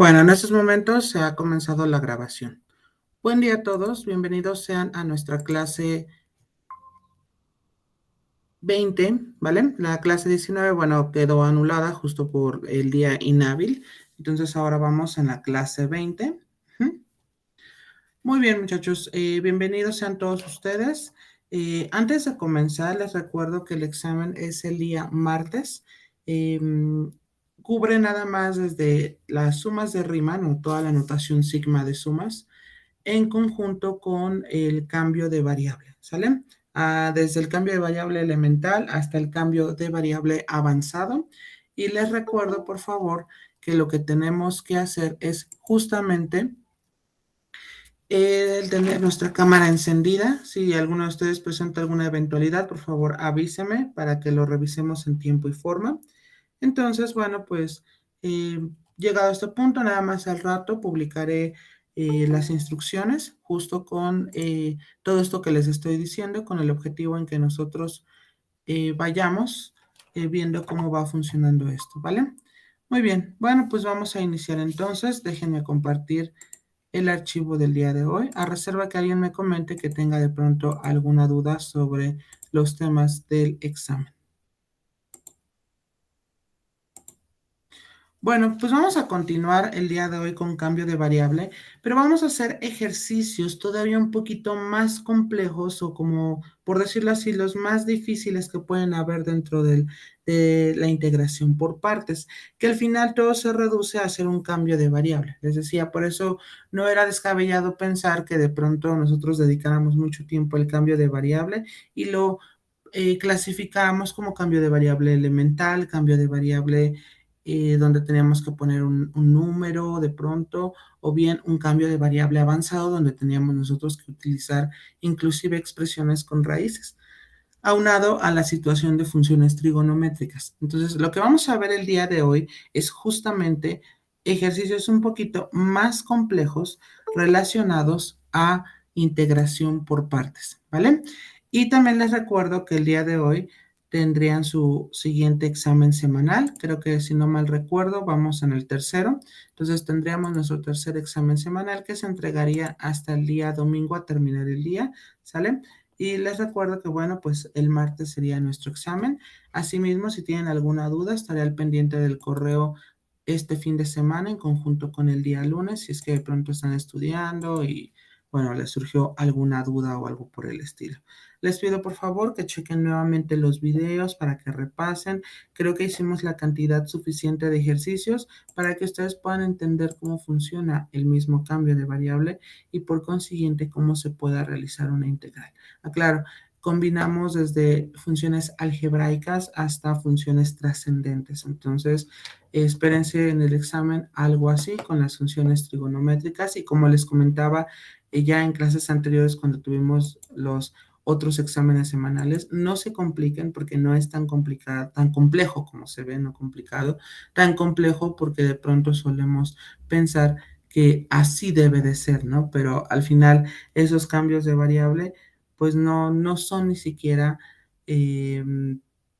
Bueno, en estos momentos se ha comenzado la grabación. Buen día a todos, bienvenidos sean a nuestra clase 20, ¿vale? La clase 19, bueno, quedó anulada justo por el día inhábil, entonces ahora vamos en la clase 20. Ujú. Muy bien, muchachos, bienvenidos sean todos ustedes. Antes de comenzar, les recuerdo que el examen es el día martes. Em, Cubre nada más desde las sumas de Riemann o toda la notación sigma de sumas en conjunto con el cambio de variable, ¿sale? Desde el cambio de variable elemental hasta el cambio de variable avanzado. Y les recuerdo, por favor, que lo que tenemos que hacer es justamente el tener nuestra cámara encendida. Si alguno de ustedes presenta alguna eventualidad, por favor avíseme para que lo revisemos en tiempo y forma. Entonces, bueno, pues llegado a este punto, nada más al rato publicaré las instrucciones justo con todo esto que les estoy diciendo, con el objetivo en que nosotros vayamos viendo cómo va funcionando esto, ¿vale? Muy bien, bueno, pues vamos a iniciar entonces. Déjenme compartir el archivo del día de hoy, a reserva que alguien me comente que tenga de pronto alguna duda sobre los temas del examen. Bueno, pues vamos a continuar el día de hoy con cambio de variable, pero vamos a hacer ejercicios todavía un poquito más complejos o como, por decirlo así, los más difíciles que pueden haber dentro de la integración por partes, que al final todo se reduce a hacer un cambio de variable. Les decía, por eso no era descabellado pensar que de pronto nosotros dedicáramos mucho tiempo al cambio de variable y lo clasificamos como cambio de variable elemental, cambio de variable donde teníamos que poner un número de pronto, o bien un cambio de variable avanzado donde teníamos nosotros que utilizar inclusive expresiones con raíces, aunado a la situación de funciones trigonométricas. Entonces, lo que vamos a ver el día de hoy es justamente ejercicios un poquito más complejos relacionados a integración por partes, ¿vale? Y también les recuerdo que el día de hoy tendrían su siguiente examen semanal. Creo que si no mal recuerdo, vamos en el tercero. Entonces tendríamos nuestro tercer examen semanal que se entregaría hasta el día domingo a terminar el día, ¿sale? Y les recuerdo que, bueno, pues el martes sería nuestro examen. Asimismo, si tienen alguna duda, estaré al pendiente del correo este fin de semana en conjunto con el día lunes, si es que de pronto están estudiando y, bueno, les surgió alguna duda o algo por el estilo. Les pido por favor que chequen nuevamente los videos para que repasen. Creo que hicimos la cantidad suficiente de ejercicios para que ustedes puedan entender cómo funciona el mismo cambio de variable y por consiguiente cómo se pueda realizar una integral. Aclaro, combinamos desde funciones algebraicas hasta funciones trascendentes. Entonces, espérense en el examen algo así con las funciones trigonométricas y como les comentaba ya en clases anteriores cuando tuvimos los otros exámenes semanales, no se compliquen porque no es tan complicado, tan complejo como se ve, no complicado, tan complejo porque de pronto solemos pensar que así debe de ser, ¿no? Pero al final esos cambios de variable pues no son ni siquiera eh,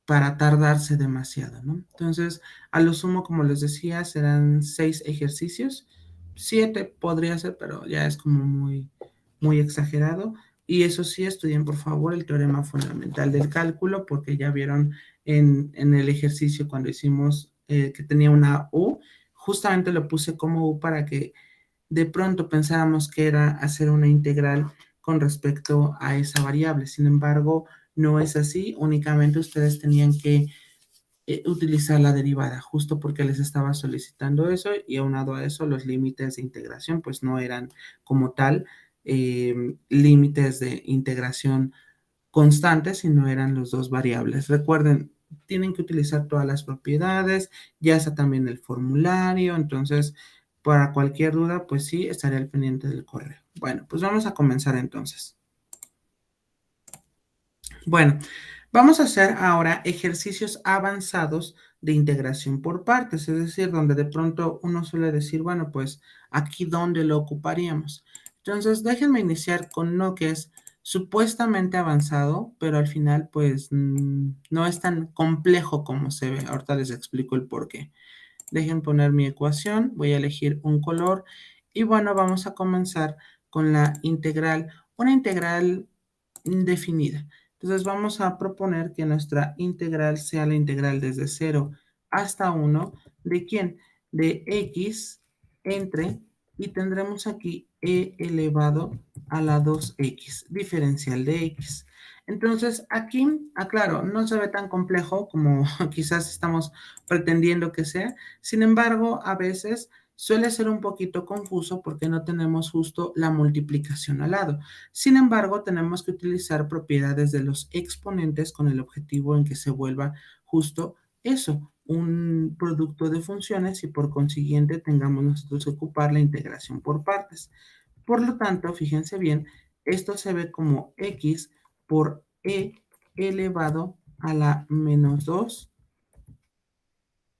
para tardarse demasiado, ¿no? Entonces, a lo sumo, como les decía, serán 6 ejercicios, 7 podría ser, pero ya es como muy exagerado. Y eso sí, estudien por favor el teorema fundamental del cálculo, porque ya vieron en el ejercicio cuando hicimos que tenía una U, justamente lo puse como U para que de pronto pensáramos que era hacer una integral con respecto a esa variable. Sin embargo, no es así, únicamente ustedes tenían que utilizar la derivada, justo porque les estaba solicitando eso y aunado a eso los límites de integración pues no eran como tal límites de integración constantes, sino eran los dos variables. Recuerden, tienen que utilizar todas las propiedades, ya está también el formulario, entonces para cualquier duda, pues sí, estaré al pendiente del correo. Bueno, pues vamos a comenzar entonces. Bueno, vamos a hacer ahora ejercicios avanzados de integración por partes, es decir, donde de pronto uno suele decir, bueno, pues aquí dónde lo ocuparíamos. Entonces, déjenme iniciar con uno que es supuestamente avanzado, pero al final pues no es tan complejo como se ve. Ahorita les explico el por qué. Dejen poner mi ecuación, voy a elegir un color y bueno, vamos a comenzar con la integral, una integral indefinida. Entonces vamos a proponer que nuestra integral sea la integral desde 0 hasta 1. ¿De quién? De x entre, y tendremos aquí e elevado a la 2x, diferencial de x. Entonces aquí, aclaro, no se ve tan complejo como quizás estamos pretendiendo que sea. Sin embargo, a veces suele ser un poquito confuso porque no tenemos justo la multiplicación al lado. Sin embargo, tenemos que utilizar propiedades de los exponentes con el objetivo en que se vuelva justo eso, un producto de funciones y por consiguiente tengamos nosotros que ocupar la integración por partes. Por lo tanto, fíjense bien, esto se ve como x por e elevado a la menos 2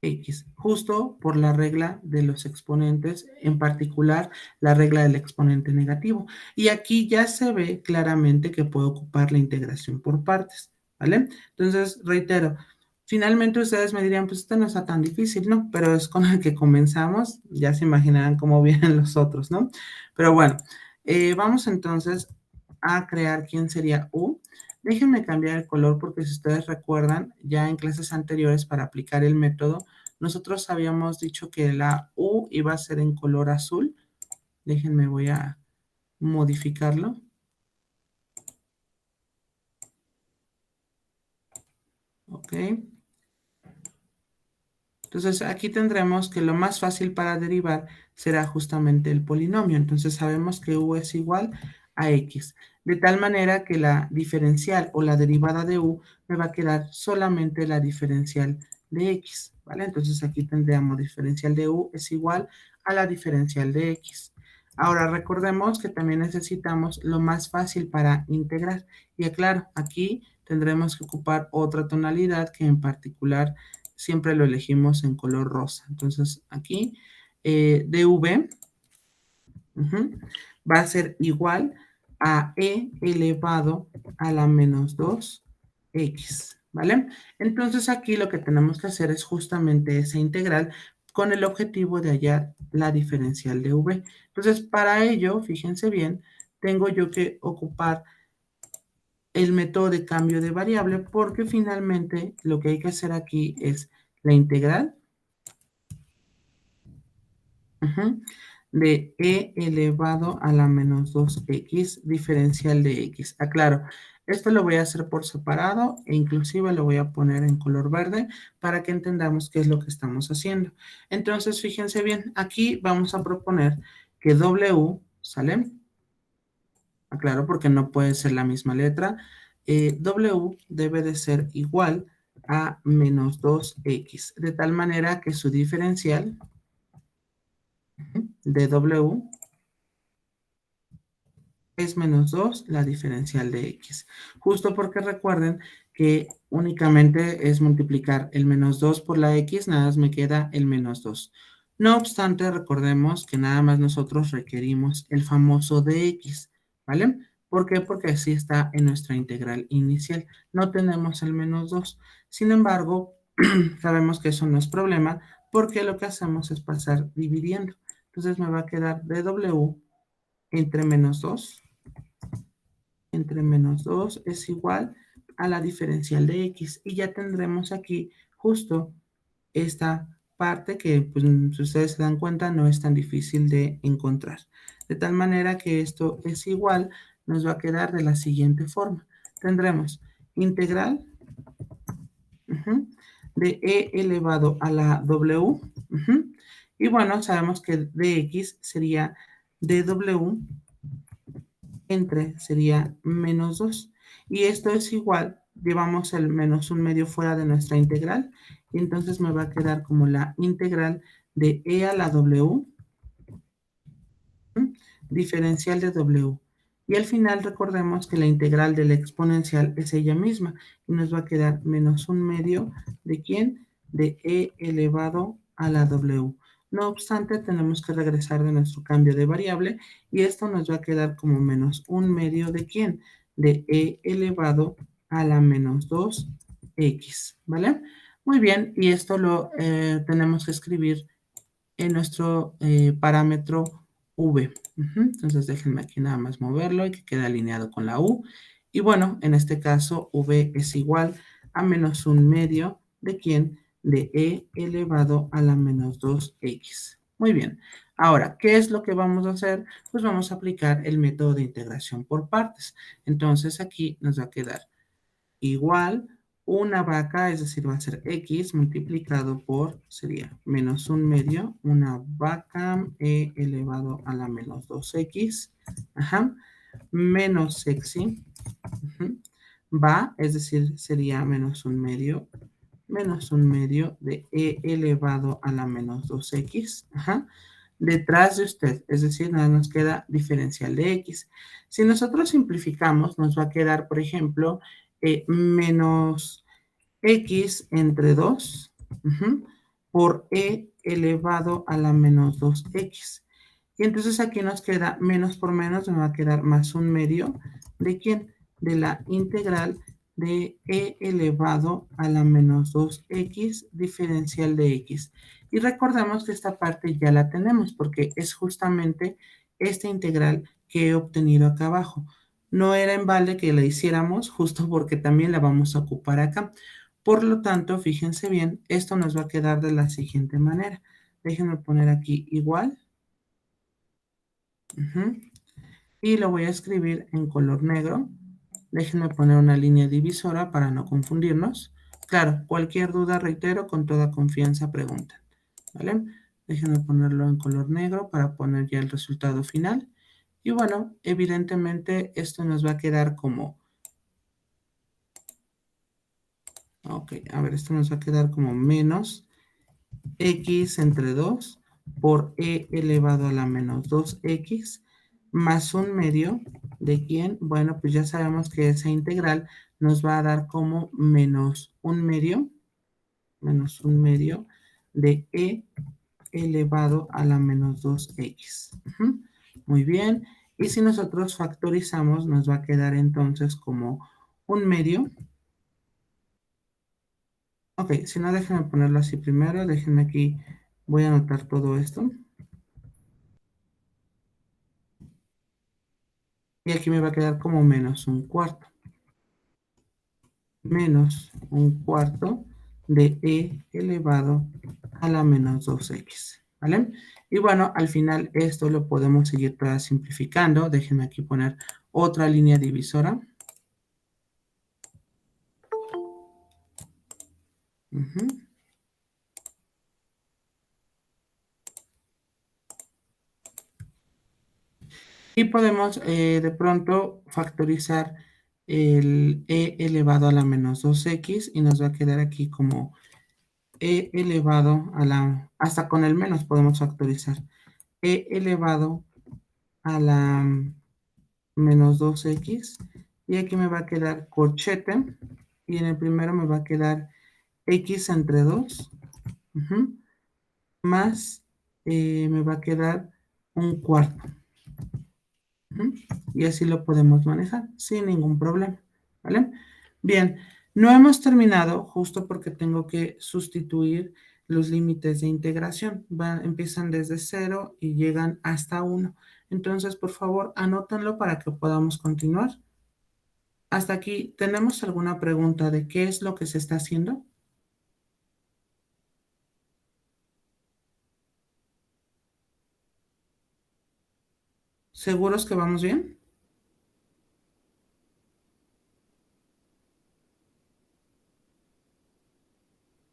x, justo por la regla de los exponentes, en particular la regla del exponente negativo. Y aquí ya se ve claramente que puedo ocupar la integración por partes, ¿vale? Entonces, reitero, finalmente ustedes me dirían, pues esto no está tan difícil, ¿no? Pero es con el que comenzamos, ya se imaginarán cómo vienen los otros, ¿no? Pero bueno, vamos entonces a crear quién sería U. Déjenme cambiar el color porque si ustedes recuerdan, ya en clases anteriores para aplicar el método, nosotros habíamos dicho que la U iba a ser en color azul. Déjenme, voy a modificarlo. Ok. Entonces aquí tendremos que lo más fácil para derivar será justamente el polinomio. Entonces sabemos que U es igual a X. De tal manera que la diferencial o la derivada de U me va a quedar solamente la diferencial de X. ¿Vale? Entonces aquí tendríamos diferencial de U es igual a la diferencial de X. Ahora recordemos que también necesitamos lo más fácil para integrar. Y aclaro, aquí tendremos que ocupar otra tonalidad que en particular siempre lo elegimos en color rosa. Entonces aquí dv va a ser igual a e elevado a la menos 2x, ¿vale? Entonces aquí lo que tenemos que hacer es justamente esa integral con el objetivo de hallar la diferencial de v. Entonces para ello, fíjense bien, tengo yo que ocupar el método de cambio de variable porque finalmente lo que hay que hacer aquí es la integral de e elevado a la menos 2x diferencial de x. Aclaro, esto lo voy a hacer por separado e inclusive lo voy a poner en color verde para que entendamos qué es lo que estamos haciendo. Entonces, fíjense bien, aquí vamos a proponer que w, ¿sale? Aclaro, porque no puede ser la misma letra. W debe de ser igual a menos 2x, de tal manera que su diferencial de W es menos 2 la diferencial de X. Justo porque recuerden que únicamente es multiplicar el menos 2 por la X, nada más me queda el menos 2. No obstante, recordemos que nada más nosotros requerimos el famoso de X, ¿vale? ¿Por qué? Porque así está en nuestra integral inicial. No tenemos el menos 2. Sin embargo, sabemos que eso no es problema porque lo que hacemos es pasar dividiendo. Entonces me va a quedar dw entre menos 2 es igual a la diferencial de x. Y ya tendremos aquí justo esta parte que, pues, si ustedes se dan cuenta, no es tan difícil de encontrar. De tal manera que esto es igual, nos va a quedar de la siguiente forma. Tendremos integral de e elevado a la w. Y bueno, sabemos que dx sería dw entre sería menos 2. Y esto es igual, llevamos el menos un medio fuera de nuestra integral. Y entonces me va a quedar como la integral de e a la w, diferencial de w. Y al final recordemos que la integral de la exponencial es ella misma. Y nos va a quedar menos un medio de ¿quién? De e elevado a la w. No obstante, tenemos que regresar de nuestro cambio de variable y esto nos va a quedar como menos un medio de ¿quién? De e elevado a la menos 2x, ¿vale? Muy bien, y esto lo tenemos que escribir en nuestro parámetro v. Entonces déjenme aquí nada más moverlo y que quede alineado con la u. Y bueno, en este caso v es igual a menos un medio de quién? De e elevado a la menos 2x. Muy bien. Ahora, ¿qué es lo que vamos a hacer? Pues vamos a aplicar el método de integración por partes. Entonces aquí nos va a quedar igual una vaca, es decir, va a ser x multiplicado por, sería menos un medio, una vaca e elevado a la menos 2x, ajá, menos sexy, va, es decir, sería menos un medio de e elevado a la menos 2x, ajá, detrás de usted, es decir, nada nos queda diferencial de x. Si nosotros simplificamos, nos va a quedar, por ejemplo, menos x entre 2 por e elevado a la menos 2x. Y entonces aquí nos queda menos por menos, me va a quedar más un medio. ¿De quién? De la integral de e elevado a la menos 2x diferencial de x. Y recordemos que esta parte ya la tenemos porque es justamente esta integral que he obtenido acá abajo. No era en balde que la hiciéramos justo porque también la vamos a ocupar acá. Por lo tanto, fíjense bien, esto nos va a quedar de la siguiente manera. Déjenme poner aquí igual. Y lo voy a escribir en color negro. Déjenme poner una línea divisora para no confundirnos. Claro, cualquier duda, reitero, con toda confianza pregunten. ¿Vale? Déjenme ponerlo en color negro para poner ya el resultado final. Y bueno, evidentemente esto nos va a quedar como... Ok, a ver, esto nos va a quedar como menos x entre 2 por e elevado a la menos 2x más un medio de quién, bueno, pues ya sabemos que esa integral nos va a dar como menos un medio de e elevado a la menos 2x. Muy bien, y si nosotros factorizamos, nos va a quedar entonces como un medio. Ok, si no, déjenme ponerlo así primero, déjenme aquí, voy a anotar todo esto. Y aquí me va a quedar como menos un cuarto. Menos un cuarto de e elevado a la menos 2x. ¿Vale? Y bueno, al final esto lo podemos seguir toda simplificando. Déjenme aquí poner otra línea divisora. Y podemos de pronto factorizar el e elevado a la menos 2x y nos va a quedar aquí como e elevado a la, hasta con el menos podemos factorizar, e elevado a la menos 2x y aquí me va a quedar corchete y en el primero me va a quedar x entre 2 más me va a quedar un cuarto. Y así lo podemos manejar sin ningún problema, ¿vale? Bien, no hemos terminado justo porque tengo que sustituir los límites de integración. Empiezan desde 0 y llegan hasta 1. Entonces, por favor, anótenlo para que podamos continuar. Hasta aquí, ¿tenemos alguna pregunta de qué es lo que se está haciendo? ¿Seguros que vamos bien?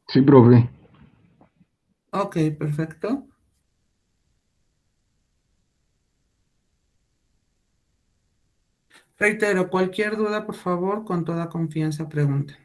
Sí, profe. Ok, perfecto. Reitero, cualquier duda, por favor, con toda confianza pregunten.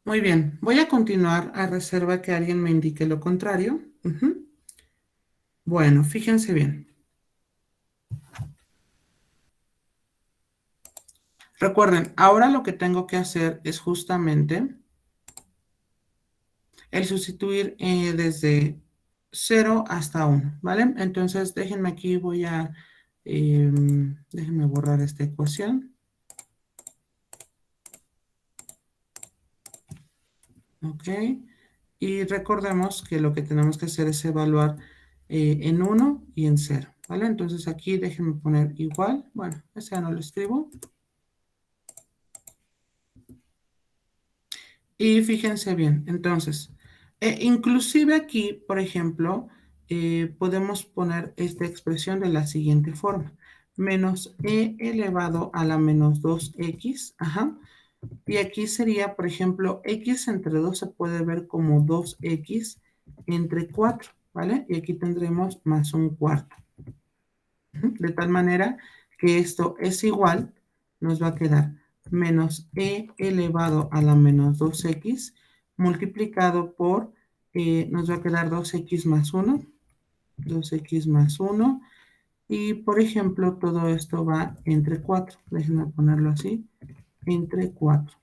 Muy bien, voy a continuar a reserva que alguien me indique lo contrario. Ujú. Bueno, fíjense bien. Recuerden, ahora lo que tengo que hacer es justamente el sustituir desde 0 hasta 1, ¿vale? Entonces, déjenme aquí, déjenme borrar esta ecuación, ¿ok? Y recordemos que lo que tenemos que hacer es evaluar en 1 y en 0, ¿vale? Entonces aquí déjenme poner igual, bueno, ese ya no lo escribo. Y fíjense bien, entonces, inclusive aquí, por ejemplo, podemos poner esta expresión de la siguiente forma. Menos e elevado a la menos 2x, ajá. Y aquí sería, por ejemplo, x entre 2 se puede ver como 2x entre 4, ¿vale? Y aquí tendremos más un cuarto. De tal manera que esto es igual, nos va a quedar menos e elevado a la menos 2x multiplicado por, nos va a quedar 2x más 1, 2x más 1, y por ejemplo todo esto va entre 4, déjenme ponerlo así, entre 4.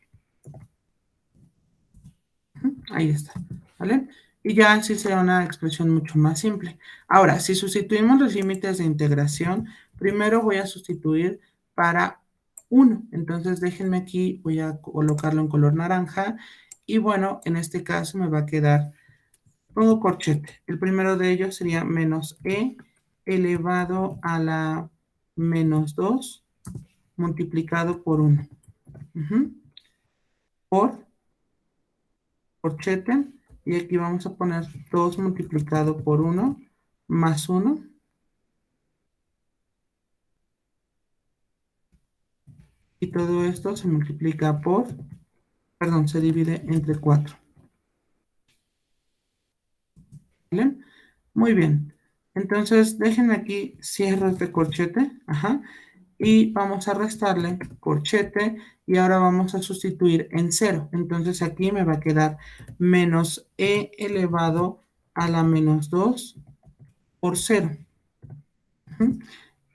Ahí está, ¿vale? Y ya así será una expresión mucho más simple. Ahora, si sustituimos los límites de integración, primero voy a sustituir para 1. Entonces, déjenme aquí, voy a colocarlo en color naranja. Y bueno, en este caso me va a quedar, pongo corchete. El primero de ellos sería menos e elevado a la menos 2 multiplicado por 1. Ujú. Por corchete, y aquí vamos a poner 2 multiplicado por 1 más 1, y todo esto se multiplica por, perdón, se divide entre 4. ¿Vale? Muy bien. Entonces, déjenme aquí, cierro este corchete, ajá, y vamos a restarle corchete, y ahora vamos a sustituir en 0. Entonces, aquí me va a quedar menos e elevado a la menos 2 por 0. Ujú.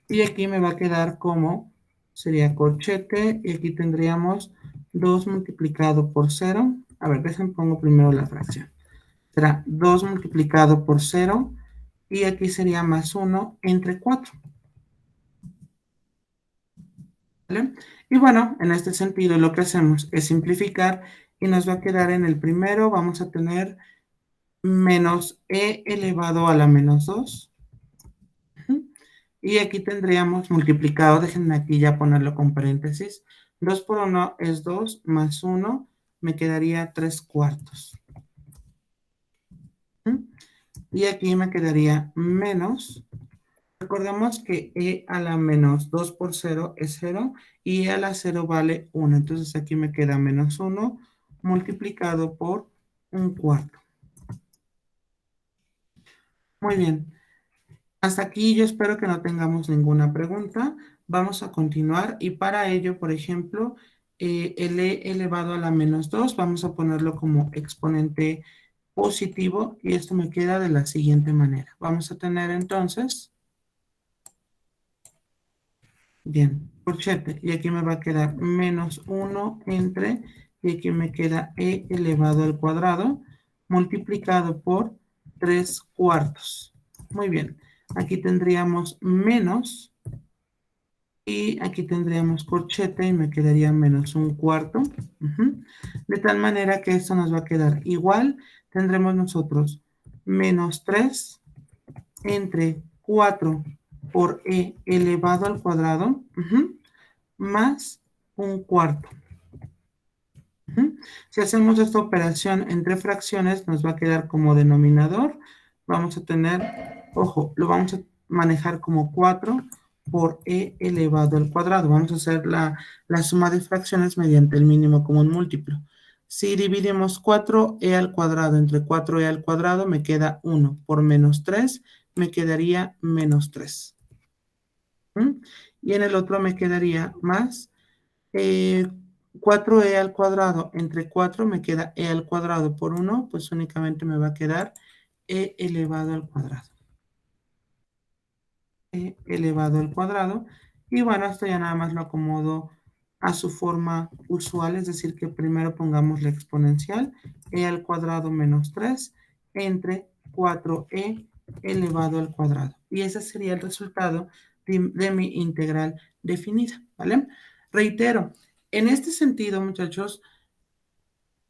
Y aquí me va a quedar como, sería corchete, y aquí tendríamos 2 multiplicado por 0. A ver, déjenme pongo primero la fracción. Será 2 multiplicado por 0, y aquí sería más 1 entre 4. ¿Vale? Y bueno, en este sentido lo que hacemos es simplificar, y nos va a quedar en el primero, vamos a tener menos e elevado a la menos 2. Y aquí tendríamos multiplicado, déjenme aquí ya ponerlo con paréntesis, 2 por 1 es 2, más 1, me quedaría 3 cuartos. Y aquí me quedaría menos, recordemos que e a la menos 2 por 0 es 0, y e a la 0 vale 1, entonces aquí me queda menos 1 multiplicado por un cuarto. Muy bien. Hasta aquí yo espero que no tengamos ninguna pregunta. Vamos a continuar, y para ello, por ejemplo, el e elevado a la menos 2 vamos a ponerlo como exponente positivo, y esto me queda de la siguiente manera. Vamos a tener entonces, bien, corchete, y aquí me va a quedar menos 1 entre, y aquí me queda e elevado al cuadrado multiplicado por 3 cuartos. Muy bien, aquí tendríamos menos, y aquí tendríamos corchete, y me quedaría menos un cuarto. De tal manera que esto nos va a quedar igual. Tendremos nosotros menos 3 entre 4 por e elevado al cuadrado, más un cuarto. Si hacemos esta operación entre fracciones, nos va a quedar como denominador. Vamos a tener, ojo, lo vamos a manejar como 4 por e elevado al cuadrado. Vamos a hacer la suma de fracciones mediante el mínimo común múltiplo. Si dividimos 4e al cuadrado entre 4e al cuadrado, me queda 1 por menos 3, me quedaría menos 3. Y en el otro me quedaría más 4e al cuadrado entre 4 me queda e al cuadrado por 1, pues únicamente me va a quedar e elevado al cuadrado. E elevado al cuadrado. Y bueno, esto ya nada más lo acomodo a su forma usual, es decir, que primero pongamos la exponencial, e al cuadrado menos 3 entre 4e elevado al cuadrado. Y ese sería el resultado de mi integral definida, ¿vale? Reitero, en este sentido, muchachos,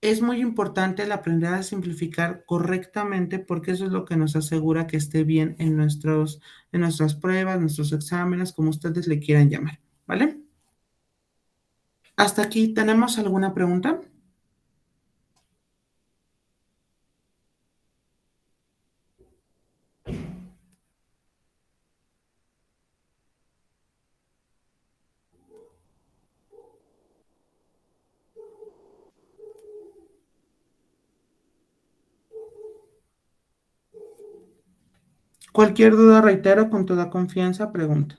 es muy importante el aprender a simplificar correctamente porque eso es lo que nos asegura que esté bien en nuestras pruebas, nuestros exámenes, como ustedes le quieran llamar, ¿vale? ¿Hasta aquí tenemos alguna pregunta? Cualquier duda, reitero, con toda confianza, pregunta.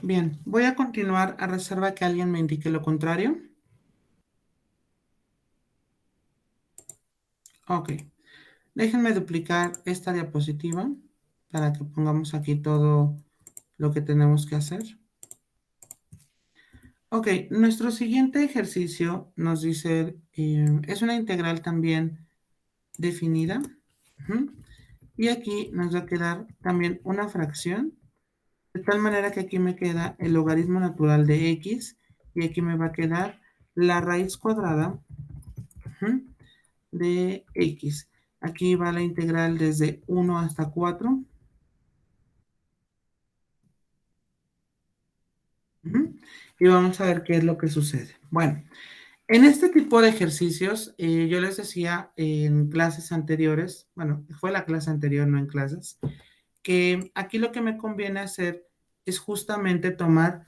Bien, voy a continuar a reserva que alguien me indique lo contrario. Ok, déjenme duplicar esta diapositiva para que pongamos aquí todo lo que tenemos que hacer. Ok, nuestro siguiente ejercicio nos dice, es una integral también definida. Ujú. Y aquí nos va a quedar también una fracción, de tal manera que aquí me queda el logaritmo natural de x y aquí me va a quedar la raíz cuadrada, ujú, de x. Aquí va la integral desde 1 hasta 4. Ujú. Y vamos a ver qué es lo que sucede. Bueno, en este tipo de ejercicios, yo les decía en clases anteriores, bueno, fue la clase anterior, no en clases, que aquí lo que me conviene hacer es justamente tomar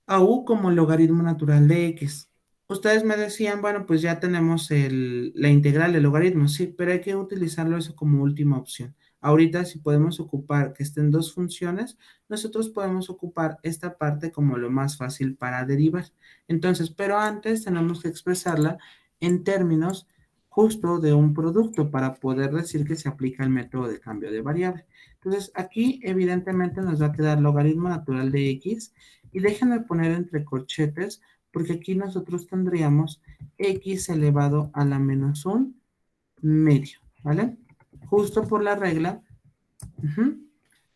a u como logaritmo natural de x. Ustedes me decían, bueno, pues ya tenemos la integral del logaritmo, sí, pero hay que utilizarlo eso como última opción. Ahorita, si podemos ocupar que estén dos funciones, nosotros podemos ocupar esta parte como lo más fácil para derivar. Entonces, pero antes tenemos que expresarla en términos justo de un producto para poder decir que se aplica el método de cambio de variable. Entonces, aquí evidentemente nos va a quedar logaritmo natural de x y déjenme poner entre corchetes, porque aquí nosotros tendríamos x elevado a la menos un medio, ¿vale? Justo por la regla, ujú,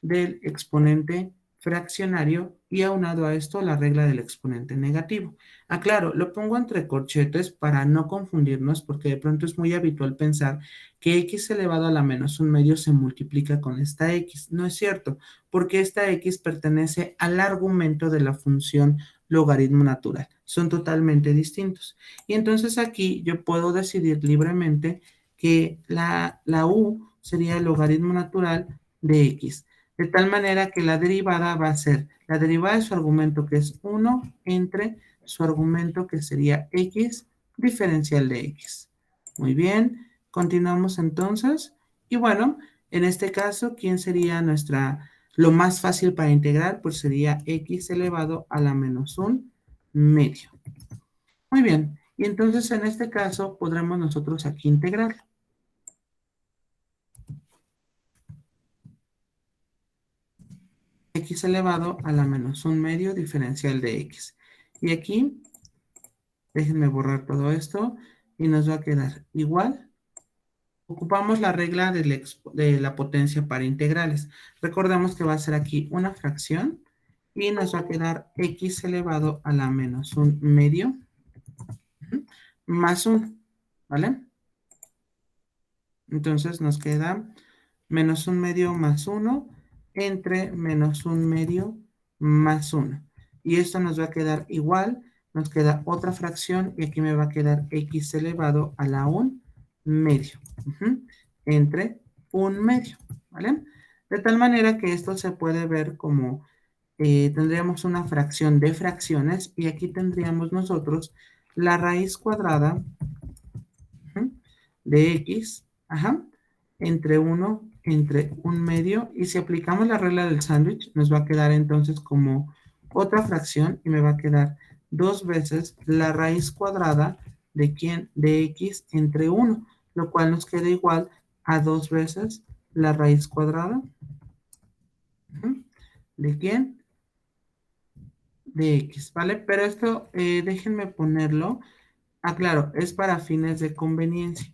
del exponente fraccionario y aunado a esto la regla del exponente negativo. Aclaro, lo pongo entre corchetes para no confundirnos porque de pronto es muy habitual pensar que x elevado a la menos un medio se multiplica con esta x. No es cierto, porque esta x pertenece al argumento de la función logaritmo natural. Son totalmente distintos. Y entonces aquí yo puedo decidir libremente que la u sería el logaritmo natural de x. De tal manera que la derivada va a ser la derivada de su argumento, que es 1 entre su argumento, que sería x diferencial de x. Muy bien, continuamos entonces. Y bueno, en este caso, ¿quién sería lo más fácil para integrar? Pues sería x elevado a la menos un medio. Muy bien, y entonces en este caso podremos nosotros aquí integrar. X elevado a la menos un medio diferencial de x. Y aquí, déjenme borrar todo esto y nos va a quedar igual. Ocupamos la regla de la potencia para integrales. Recordemos que va a ser aquí una fracción y nos va a quedar x elevado a la menos un medio, ujú, más 1, ¿vale? Entonces nos queda menos un medio más 1 entre menos un medio más 1. Y esto nos va a quedar igual, nos queda otra fracción y aquí me va a quedar x elevado a la 1 medio, ujú, entre un medio, ¿vale? De tal manera que esto se puede ver como tendríamos una fracción de fracciones y aquí tendríamos nosotros la raíz cuadrada de x, ajá, entre 1, entre un medio, y si aplicamos la regla del sándwich, nos va a quedar entonces como otra fracción y me va a quedar dos veces la raíz cuadrada de quién, de x entre 1, lo cual nos queda igual a dos veces la raíz cuadrada de quién, de x, ¿vale? Pero esto déjenme ponerlo. Ah, claro, es para fines de conveniencia.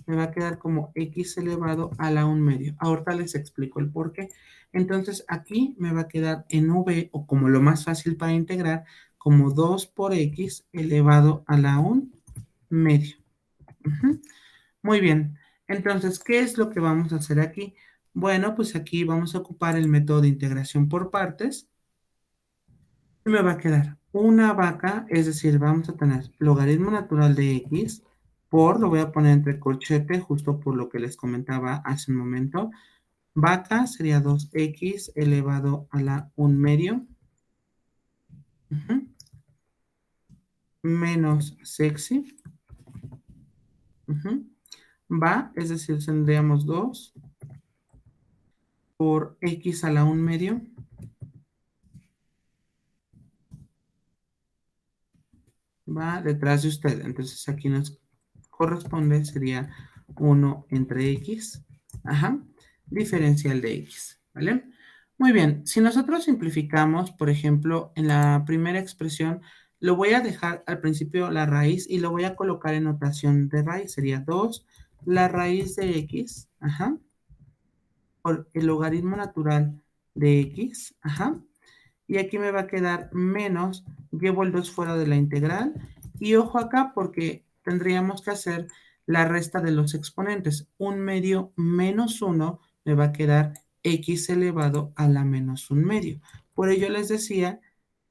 Me va a quedar como x elevado a la 1 medio. Ahorita les explico el por qué. Entonces aquí me va a quedar en v, o como lo más fácil para integrar, como 2 por x elevado a la 1 medio. Muy bien. Entonces, ¿qué es lo que vamos a hacer aquí? Bueno, pues aquí vamos a ocupar el método de integración por partes. Y me va a quedar una vaca, es decir, vamos a tener logaritmo natural de x por, lo voy a poner entre corchete, justo por lo que les comentaba hace un momento. Vaca sería 2x elevado a la 1 medio, menos sexy, va, es decir, tendríamos 2 por x a la 1 medio, va detrás de usted. Entonces aquí nos corresponde, sería 1 entre x, ajá, diferencial de x, ¿vale? Muy bien, si nosotros simplificamos, por ejemplo, en la primera expresión, lo voy a dejar al principio la raíz y lo voy a colocar en notación de raíz, sería 2 la raíz de x, ajá, por el logaritmo natural de x, ajá, y aquí me va a quedar menos, llevo el 2 fuera de la integral, y ojo acá porque tendríamos que hacer la resta de los exponentes. 1 medio menos 1 me va a quedar x elevado a la menos 1 medio. Por ello les decía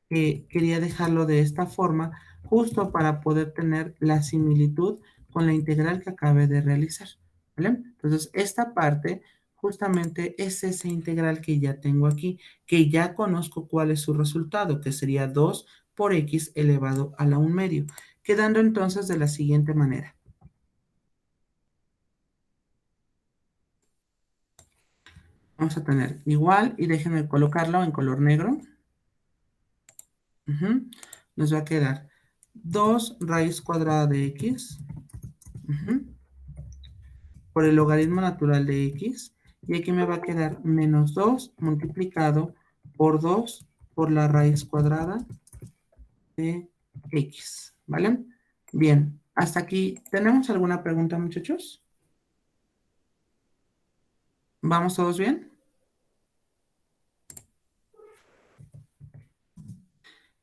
que quería dejarlo de esta forma, justo para poder tener la similitud con la integral que acabé de realizar, ¿vale? Entonces, esta parte justamente es esa integral que ya tengo aquí, que ya conozco cuál es su resultado, que sería 2 por x elevado a la 1 medio, quedando entonces de la siguiente manera. Vamos a tener igual, y déjenme colocarlo en color negro. Nos va a quedar 2 raíz cuadrada de x por el logaritmo natural de x, y aquí me va a quedar menos 2 multiplicado por 2 por la raíz cuadrada de x, ¿vale? Bien, hasta aquí, ¿tenemos alguna pregunta, muchachos? ¿Vamos todos bien?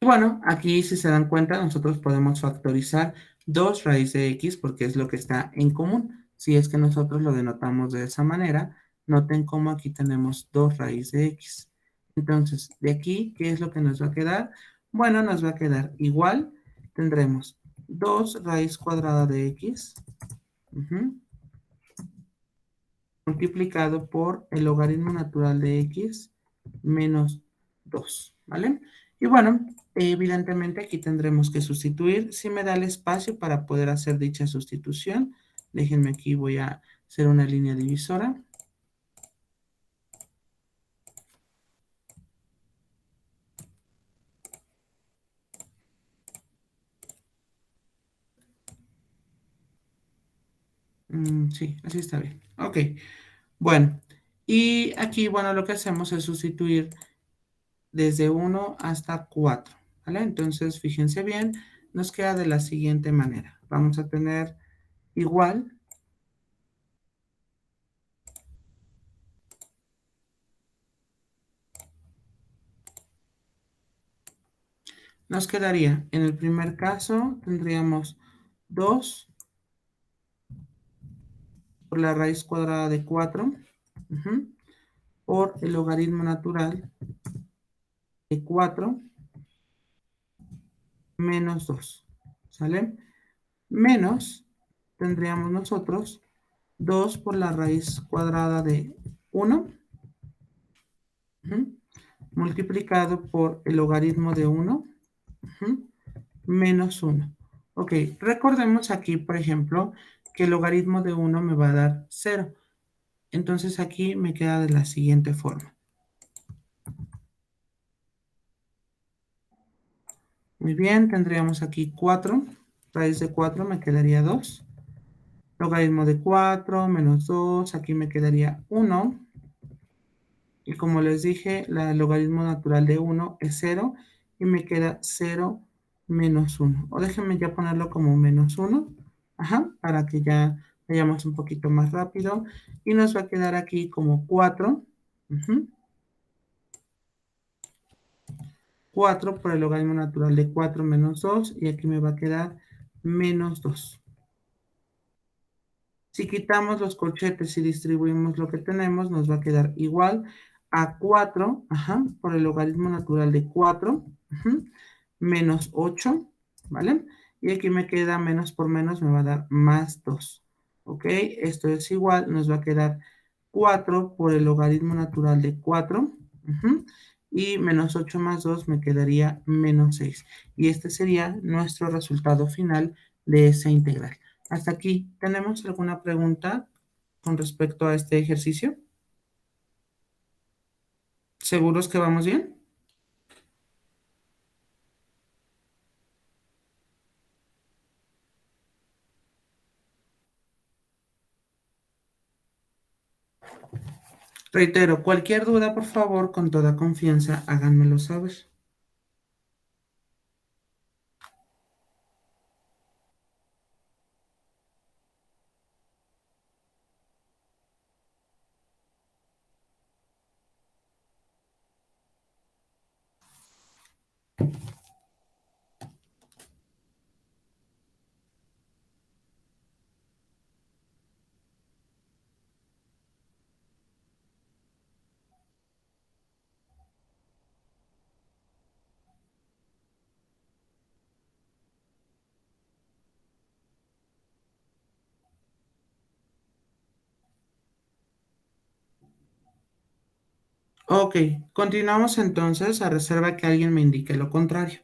Y bueno, aquí si se dan cuenta, nosotros podemos factorizar 2 raíz de x porque es lo que está en común. Si es que nosotros lo denotamos de esa manera, noten cómo aquí tenemos 2 raíz de x. Entonces, de aquí, ¿qué es lo que nos va a quedar? Bueno, nos va a quedar igual. Tendremos 2 raíz cuadrada de x multiplicado por el logaritmo natural de x menos 2, ¿vale? Y bueno, evidentemente aquí tendremos que sustituir. Si me da el espacio para poder hacer dicha sustitución, déjenme aquí, voy a hacer una línea divisora. Sí, así está bien. Ok, bueno. Y aquí, bueno, lo que hacemos es sustituir desde 1 hasta 4, ¿vale? Entonces, fíjense bien, nos queda de la siguiente manera. Vamos a tener igual, nos quedaría, en el primer caso, tendríamos 2 por la raíz cuadrada de 4, por el logaritmo natural de 4 menos 2, ¿sale? Menos, tendríamos nosotros 2 por la raíz cuadrada de 1, multiplicado por el logaritmo de 1, menos 1. Ok, recordemos aquí, por ejemplo, que el logaritmo de 1 me va a dar 0. Entonces aquí me queda de la siguiente forma. Muy bien, tendríamos aquí 4. Raíz de 4 me quedaría 2. Logaritmo de 4 menos 2, aquí me quedaría 1. Y como les dije, el logaritmo natural de 1 es 0 y me queda 0 menos 1. O déjenme ya ponerlo como menos 1, para que ya vayamos un poquito más rápido. Y nos va a quedar aquí como 4. 4 por el logaritmo natural de 4 menos 2. Y aquí me va a quedar menos 2. Si quitamos los corchetes y distribuimos lo que tenemos, nos va a quedar igual a 4, por el logaritmo natural de 4, menos 8, ¿vale? Y aquí me queda menos por menos, me va a dar más 2, ¿ok? Esto es igual, nos va a quedar 4 por el logaritmo natural de 4, y menos 8 más 2 me quedaría menos 6. Y este sería nuestro resultado final de esa integral. Hasta aquí, ¿tenemos alguna pregunta con respecto a este ejercicio? ¿Seguros que vamos bien? Reitero, cualquier duda, por favor, con toda confianza, háganmelo saber. Ok, continuamos entonces a reserva que alguien me indique lo contrario.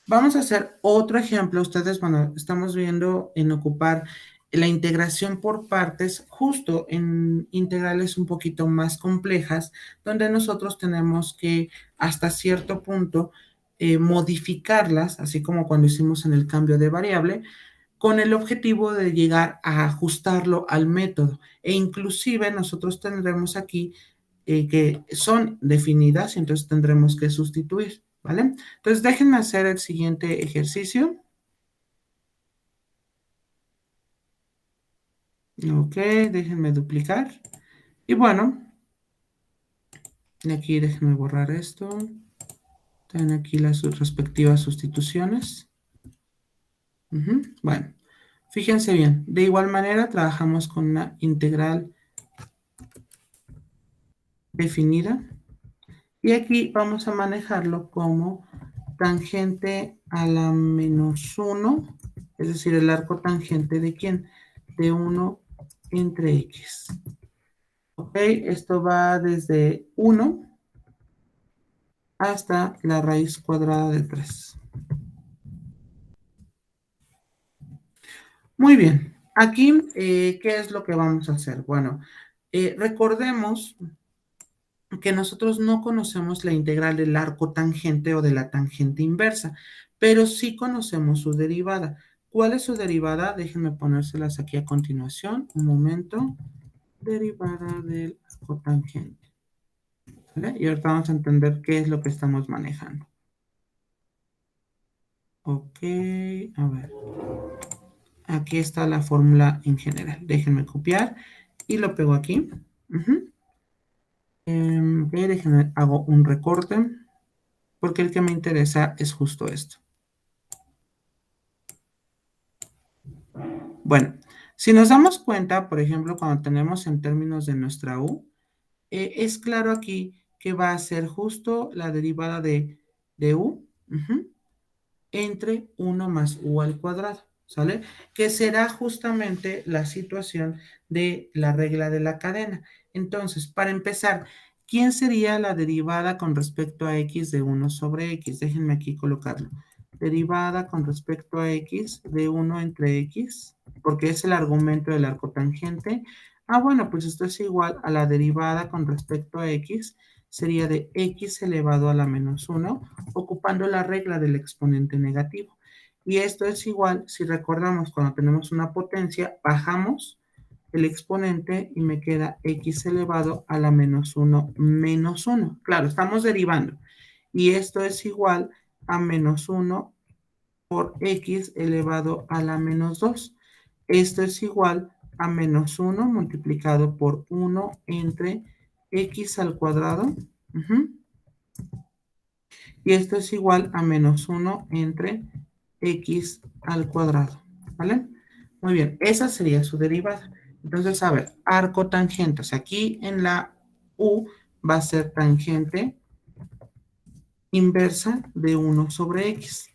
Vamos a hacer otro ejemplo. Ustedes, bueno, estamos viendo en ocupar la integración por partes, justo en integrales un poquito más complejas, donde nosotros tenemos que hasta cierto punto modificarlas, así como cuando hicimos en el cambio de variable, con el objetivo de llegar a ajustarlo al método. E inclusive nosotros tendremos aquí que son definidas y entonces tendremos que sustituir, ¿vale? Entonces déjenme hacer el siguiente ejercicio. Ok, déjenme duplicar. Y bueno, aquí déjenme borrar esto. Están aquí las respectivas sustituciones. Bueno, fíjense bien. De igual manera trabajamos con una integral definida. Y aquí vamos a manejarlo como tangente a la menos 1, es decir, el arco tangente de ¿quién? De 1 entre x. Ok, esto va desde 1 hasta la raíz cuadrada de 3. Muy bien, aquí, ¿qué es lo que vamos a hacer? Bueno, recordemos que nosotros no conocemos la integral del arco tangente o de la tangente inversa, pero sí conocemos su derivada. ¿Cuál es su derivada? Déjenme ponérselas aquí a continuación. Un momento. Derivada del arco tangente. ¿Vale? Y ahorita vamos a entender qué es lo que estamos manejando. Ok, a ver. Aquí está la fórmula en general. Déjenme copiar y lo pego aquí. Ok, déjenme, hago un recorte, porque el que me interesa es justo esto. Bueno, si nos damos cuenta, por ejemplo, cuando tenemos en términos de nuestra u, es claro aquí que va a ser justo la derivada de u entre 1 más u al cuadrado, ¿sale? Que será justamente la situación de la regla de la cadena. Entonces, para empezar, ¿quién sería la derivada con respecto a x de 1 sobre x? Déjenme aquí colocarlo. Derivada con respecto a x de 1 entre x, porque es el argumento del arco tangente. Ah, bueno, pues esto es igual a la derivada con respecto a x, sería de x elevado a la menos 1, ocupando la regla del exponente negativo. Y esto es igual, si recordamos, cuando tenemos una potencia, bajamos el exponente y me queda x elevado a la menos 1 menos 1. Claro, estamos derivando. Y esto es igual a menos 1 por x elevado a la menos 2. Esto es igual a menos 1 multiplicado por 1 entre x al cuadrado. Y esto es igual a menos 1 entre x al cuadrado, ¿vale? Muy bien, esa sería su derivada. Entonces, a ver, arco tangente. O sea, aquí en la U va a ser tangente inversa de 1 sobre x.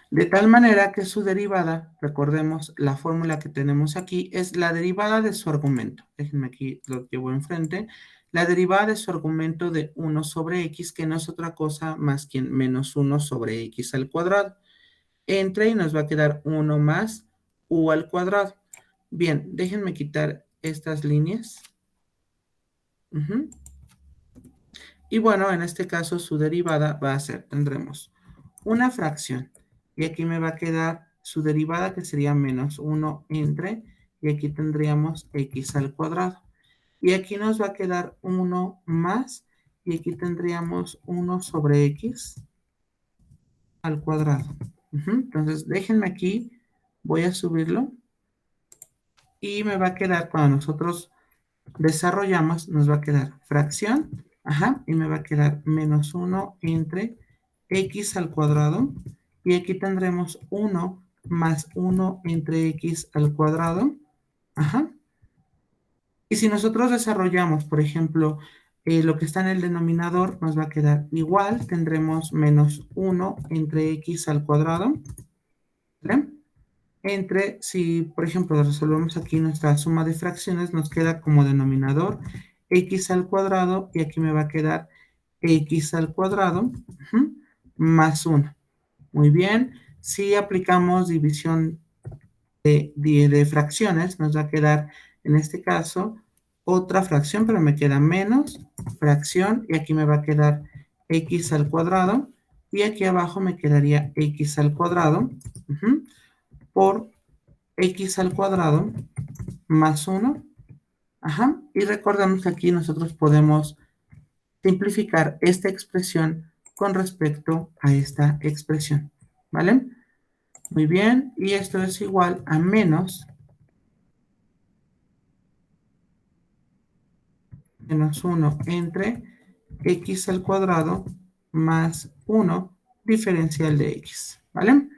De tal manera que su derivada, recordemos, la fórmula que tenemos aquí es la derivada de su argumento. Déjenme aquí, lo llevo enfrente. La derivada de su argumento de 1 sobre x, que no es otra cosa más que menos 1 sobre x al cuadrado. Entre y nos va a quedar 1 más u al cuadrado. Bien, déjenme quitar estas líneas. Y bueno, en este caso su derivada va a ser, tendremos una fracción. Y aquí me va a quedar su derivada, que sería menos 1 entre, y aquí tendríamos x al cuadrado. Y aquí nos va a quedar 1 más, y aquí tendríamos 1 sobre x al cuadrado. Entonces, déjenme aquí, voy a subirlo, y me va a quedar, cuando nosotros desarrollamos, nos va a quedar fracción, y me va a quedar menos 1 entre x al cuadrado, y aquí tendremos 1 más 1 entre x al cuadrado, y si nosotros desarrollamos, por ejemplo, lo que está en el denominador, nos va a quedar igual, tendremos menos 1 entre x al cuadrado, ¿vale? Entre, si por ejemplo resolvemos aquí nuestra suma de fracciones, nos queda como denominador x al cuadrado, y aquí me va a quedar x al cuadrado más 1. Muy bien, si aplicamos división de fracciones, nos va a quedar en este caso otra fracción, pero me queda menos fracción, y aquí me va a quedar x al cuadrado, y aquí abajo me quedaría x al cuadrado por x al cuadrado más 1. Y recordemos que aquí nosotros podemos simplificar esta expresión con respecto a esta expresión, ¿vale? Muy bien, y esto es igual a menos 1 entre x al cuadrado más 1 diferencial de x, ¿vale?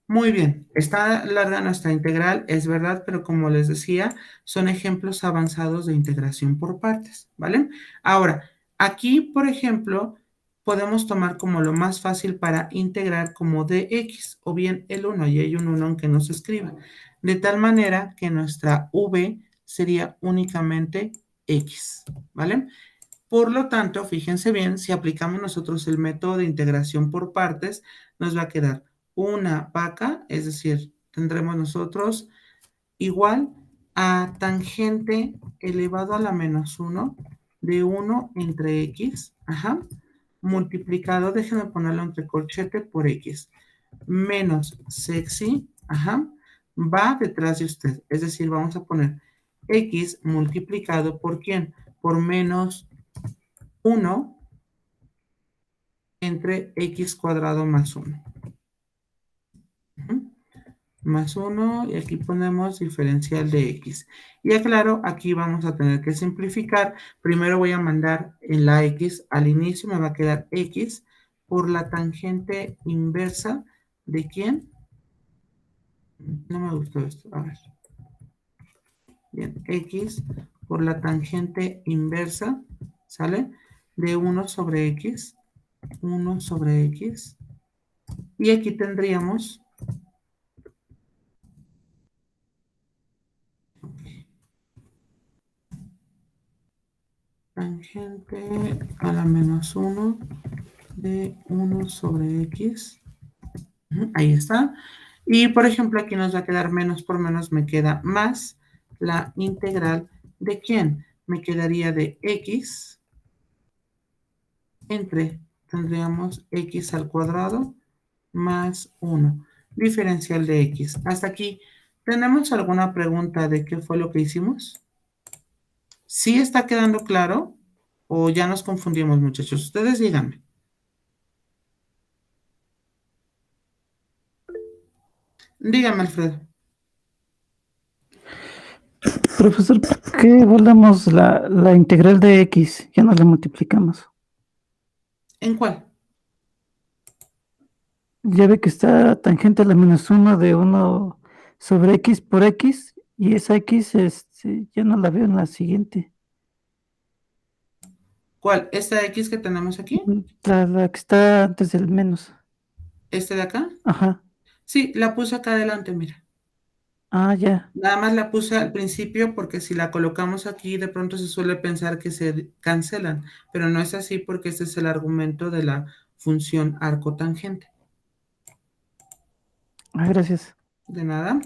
Muy bien, está larga nuestra integral, es verdad, pero como les decía, son ejemplos avanzados de integración por partes, ¿vale? Ahora, aquí, por ejemplo, podemos tomar como lo más fácil para integrar como dx, o bien el 1, y hay un 1 aunque no se escriba, de tal manera que nuestra v sería únicamente x, ¿vale? Por lo tanto, fíjense bien, si aplicamos nosotros el método de integración por partes, nos va a quedar una vaca, es decir, tendremos nosotros igual a tangente elevado a la menos 1 de 1 entre x, multiplicado, déjenme ponerlo entre corchete, por x, menos sexy, va detrás de usted. Es decir, vamos a poner x multiplicado por ¿quién? Por menos 1 entre x cuadrado más 1. Más 1, y aquí ponemos diferencial de x. Y aclaro, aquí vamos a tener que simplificar. Primero voy a mandar en la x al inicio, me va a quedar x por la tangente inversa de ¿quién? No me gustó esto, a ver. Bien, x por la tangente inversa, ¿sale? De 1 sobre x, 1 sobre x Y aquí tendríamos tangente a la menos 1 de 1 sobre x. Ahí está. Y por ejemplo, aquí nos va a quedar menos por menos, me queda más la integral de ¿quién? Me quedaría de x entre, tendríamos x al cuadrado más 1, diferencial de x. Hasta aquí, ¿tenemos alguna pregunta de qué fue lo que hicimos? ¿Sí está quedando claro o ya nos confundimos, muchachos? Ustedes díganme. Dígame, Alfredo. Profesor, ¿por qué volvemos la integral de x? Ya no la multiplicamos. ¿En cuál? Ya ve que está tangente a la menos 1 de 1 sobre x por x, y esa x ya no la veo en la siguiente. ¿Cuál? ¿Esta x que tenemos aquí? La que está antes del menos. ¿Este de acá? Ajá. Sí, la puse acá adelante, mira. Ah, ya. Nada más la puse al principio porque si la colocamos aquí de pronto se suele pensar que se cancelan, pero no es así porque este es el argumento de la función arcotangente. Ah, gracias. De nada.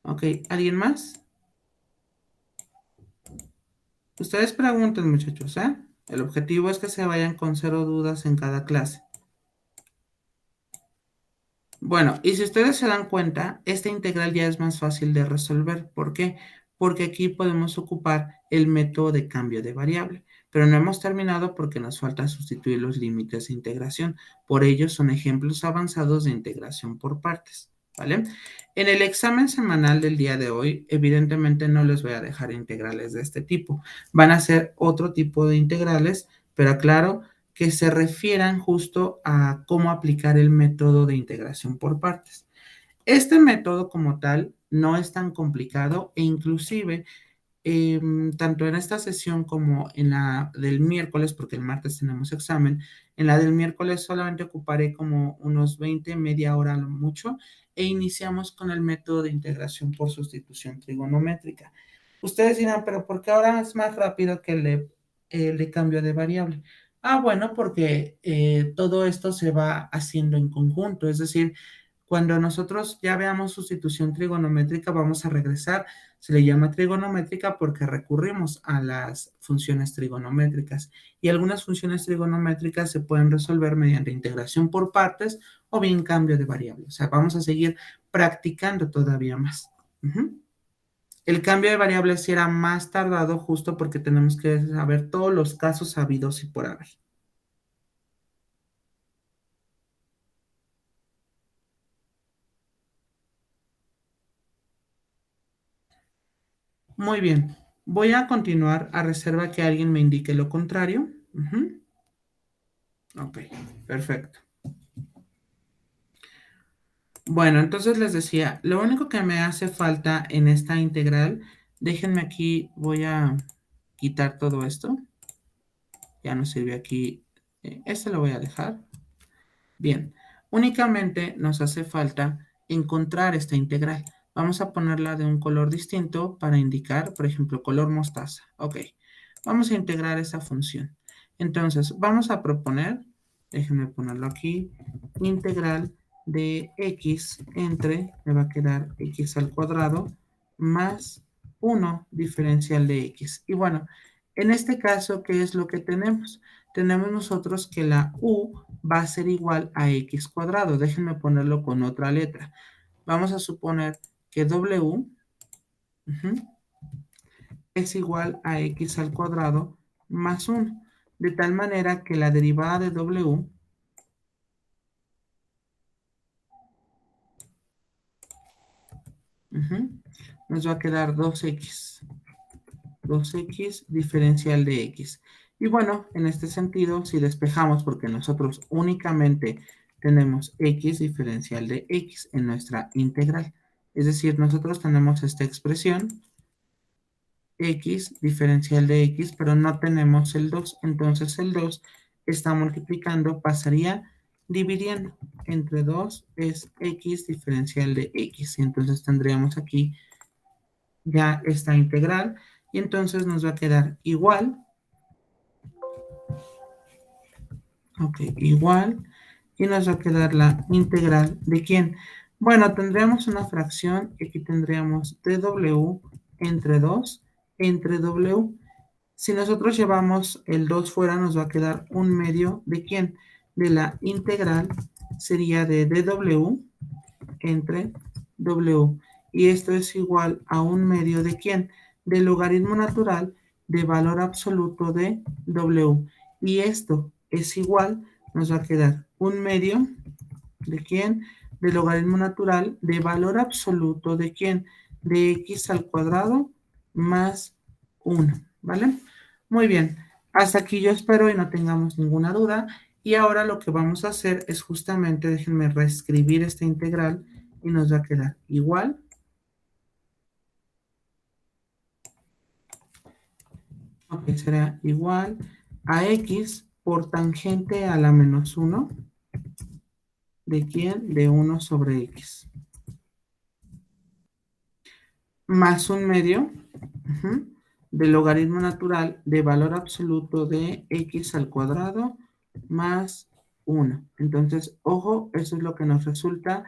Ok, ¿alguien más? Ustedes pregunten, muchachos, ¿eh? El objetivo es que se vayan con 0 dudas en cada clase. Bueno, y si ustedes se dan cuenta, esta integral ya es más fácil de resolver. ¿Por qué? Porque aquí podemos ocupar el método de cambio de variable. Pero no hemos terminado porque nos falta sustituir los límites de integración. Por ello, son ejemplos avanzados de integración por partes. ¿Vale? En el examen semanal del día de hoy, evidentemente no les voy a dejar integrales de este tipo. Van a ser otro tipo de integrales, pero aclaro que se refieran justo a cómo aplicar el método de integración por partes. Este método como tal no es tan complicado e inclusive tanto en esta sesión como en la del miércoles, porque el martes tenemos examen, en la del miércoles solamente ocuparé como unos 20, media hora a lo mucho, e iniciamos con el método de integración por sustitución trigonométrica. Ustedes dirán, pero ¿por qué ahora es más rápido que el de cambio de variable? Ah, bueno, porque todo esto se va haciendo en conjunto, es decir, cuando nosotros ya veamos sustitución trigonométrica, vamos a regresar. Se le llama trigonométrica porque recurrimos a las funciones trigonométricas y algunas funciones trigonométricas se pueden resolver mediante integración por partes o bien cambio de variable. O sea, vamos a seguir practicando todavía más. El cambio de variable será más tardado justo porque tenemos que saber todos los casos habidos y por haber. Muy bien. Voy a continuar a reserva que alguien me indique lo contrario. Ok, perfecto. Bueno, entonces les decía, lo único que me hace falta en esta integral, déjenme aquí, voy a quitar todo esto. Ya no sirve aquí. Este lo voy a dejar. Bien, únicamente nos hace falta encontrar esta integral. Vamos a ponerla de un color distinto para indicar, por ejemplo, color mostaza. Ok, vamos a integrar esa función. Entonces, vamos a proponer, déjenme ponerlo aquí, integral de x entre, me va a quedar x al cuadrado más 1 diferencial de x. Y bueno, en este caso, ¿qué es lo que tenemos? Tenemos nosotros que la u va a ser igual a x cuadrado. Déjenme ponerlo con otra letra. Vamos a suponer que w es igual a x al cuadrado más 1. De tal manera que la derivada de w nos va a quedar 2x. 2x diferencial de x. Y bueno, en este sentido, si despejamos, porque nosotros únicamente tenemos x diferencial de x en nuestra integral. Es decir, nosotros tenemos esta expresión, x diferencial de x, pero no tenemos el 2. Entonces el 2 está multiplicando, pasaría dividiendo. Entre 2 es x diferencial de x. Y entonces tendríamos aquí ya esta integral. Y entonces nos va a quedar igual. Ok, igual. Y nos va a quedar la integral de ¿quién? Bueno, tendríamos una fracción y aquí tendríamos dw entre 2 entre w. Si nosotros llevamos el 2 fuera, nos va a quedar un medio de ¿quién? De la integral sería de dw entre w. Y esto es igual a un medio de ¿quién? Del logaritmo natural de valor absoluto de w. Y esto es igual, nos va a quedar un medio de ¿quién? Del logaritmo natural de valor absoluto de ¿quién? De x al cuadrado más 1, ¿vale? Muy bien, hasta aquí yo espero y no tengamos ninguna duda. Y ahora lo que vamos a hacer es justamente, déjenme reescribir esta integral y nos va a quedar igual. Ok, será igual a x por tangente a la menos 1. ¿De quién? De 1 sobre x. Más un medio del logaritmo natural de valor absoluto de x al cuadrado más 1. Entonces, ojo, eso es lo que nos resulta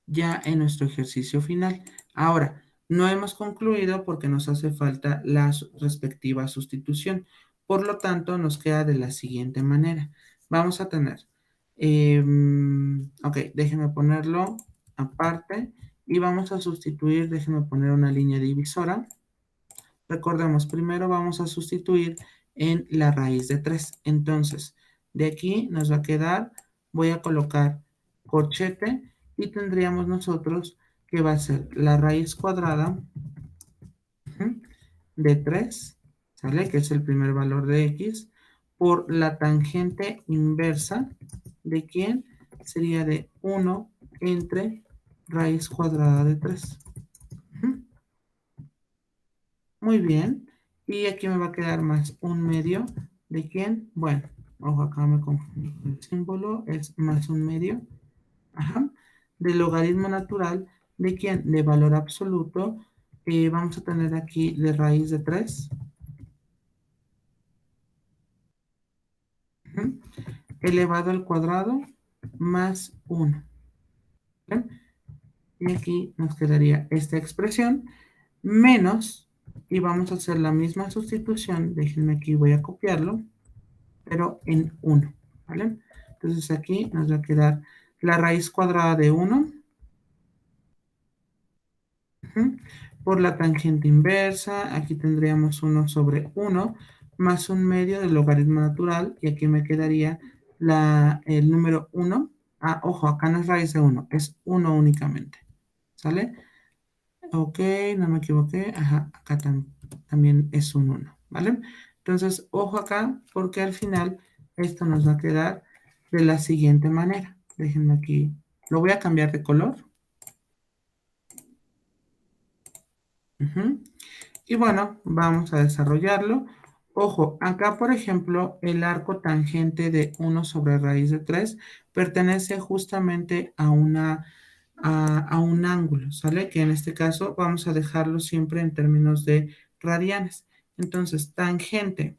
ya en nuestro ejercicio final. Ahora, no hemos concluido porque nos hace falta la respectiva sustitución. Por lo tanto, nos queda de la siguiente manera. Vamos a tener, ok, déjenme ponerlo aparte y vamos a sustituir, déjenme poner una línea divisora. Recordemos, primero vamos a sustituir en la raíz de 3. Entonces, de aquí nos va a quedar, voy a colocar corchete y tendríamos nosotros que va a ser la raíz cuadrada de 3, ¿sale? Que es el primer valor de x, por la tangente inversa de quién sería de 1 entre raíz cuadrada de 3. Muy bien. Y aquí me va a quedar más un medio de quién. Bueno, ojo, acá me confundí. El símbolo es más un medio. Ajá. Del logaritmo natural de quién. De valor absoluto. Vamos a tener aquí de raíz de 3. Elevado al cuadrado más 1. ¿Bien? Y aquí nos quedaría esta expresión menos, y vamos a hacer la misma sustitución, déjenme aquí, voy a copiarlo, pero en 1, ¿vale? Entonces aquí nos va a quedar la raíz cuadrada de 1 por la tangente inversa, aquí tendríamos 1 sobre 1 más un medio del logaritmo natural, y aquí me quedaría el número 1. Ah, ojo, acá no es raíz de 1, es 1 únicamente, ¿sale? Ok, no me equivoqué. Ajá, acá también es un 1, ¿vale? Entonces, ojo acá, porque al final esto nos va a quedar de la siguiente manera. Déjenme aquí, lo voy a cambiar de color. Y bueno, vamos a desarrollarlo. Ojo, acá por ejemplo, el arco tangente de 1 sobre raíz de 3 pertenece justamente a un ángulo, ¿sale? Que en este caso vamos a dejarlo siempre en términos de radianes. Entonces, tangente,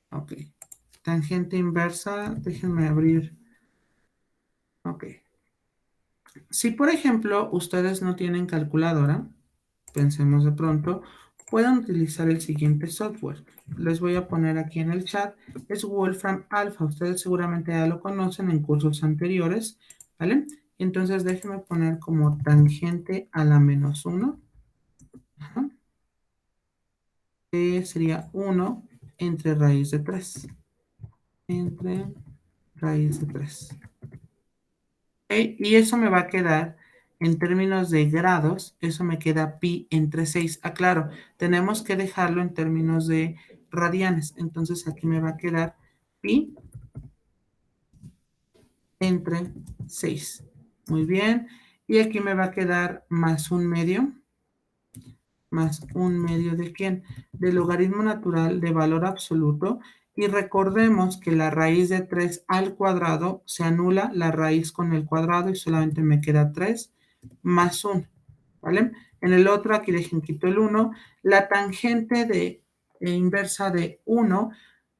ok, tangente inversa, déjenme abrir, ok. Si por ejemplo ustedes no tienen calculadora, pensemos de pronto, pueden utilizar el siguiente software. Les voy a poner aquí en el chat, es Wolfram Alpha, ustedes seguramente ya lo conocen en cursos anteriores, ¿vale? Entonces déjenme poner como tangente a la menos 1, que sería 1 entre raíz de 3, entre raíz de 3. ¿Okay? Y eso me va a quedar en términos de grados, eso me queda pi entre 6. Aclaro, tenemos que dejarlo en términos de radianes. Entonces aquí me va a quedar pi entre 6. Muy bien. Y aquí me va a quedar más un medio. ¿Más un medio de quién? Del logaritmo natural de valor absoluto. Y recordemos que la raíz de 3 al cuadrado se anula la raíz con el cuadrado y solamente me queda 3 más 1, ¿vale? En el otro, aquí dejen quito el 1. La tangente inversa de 1,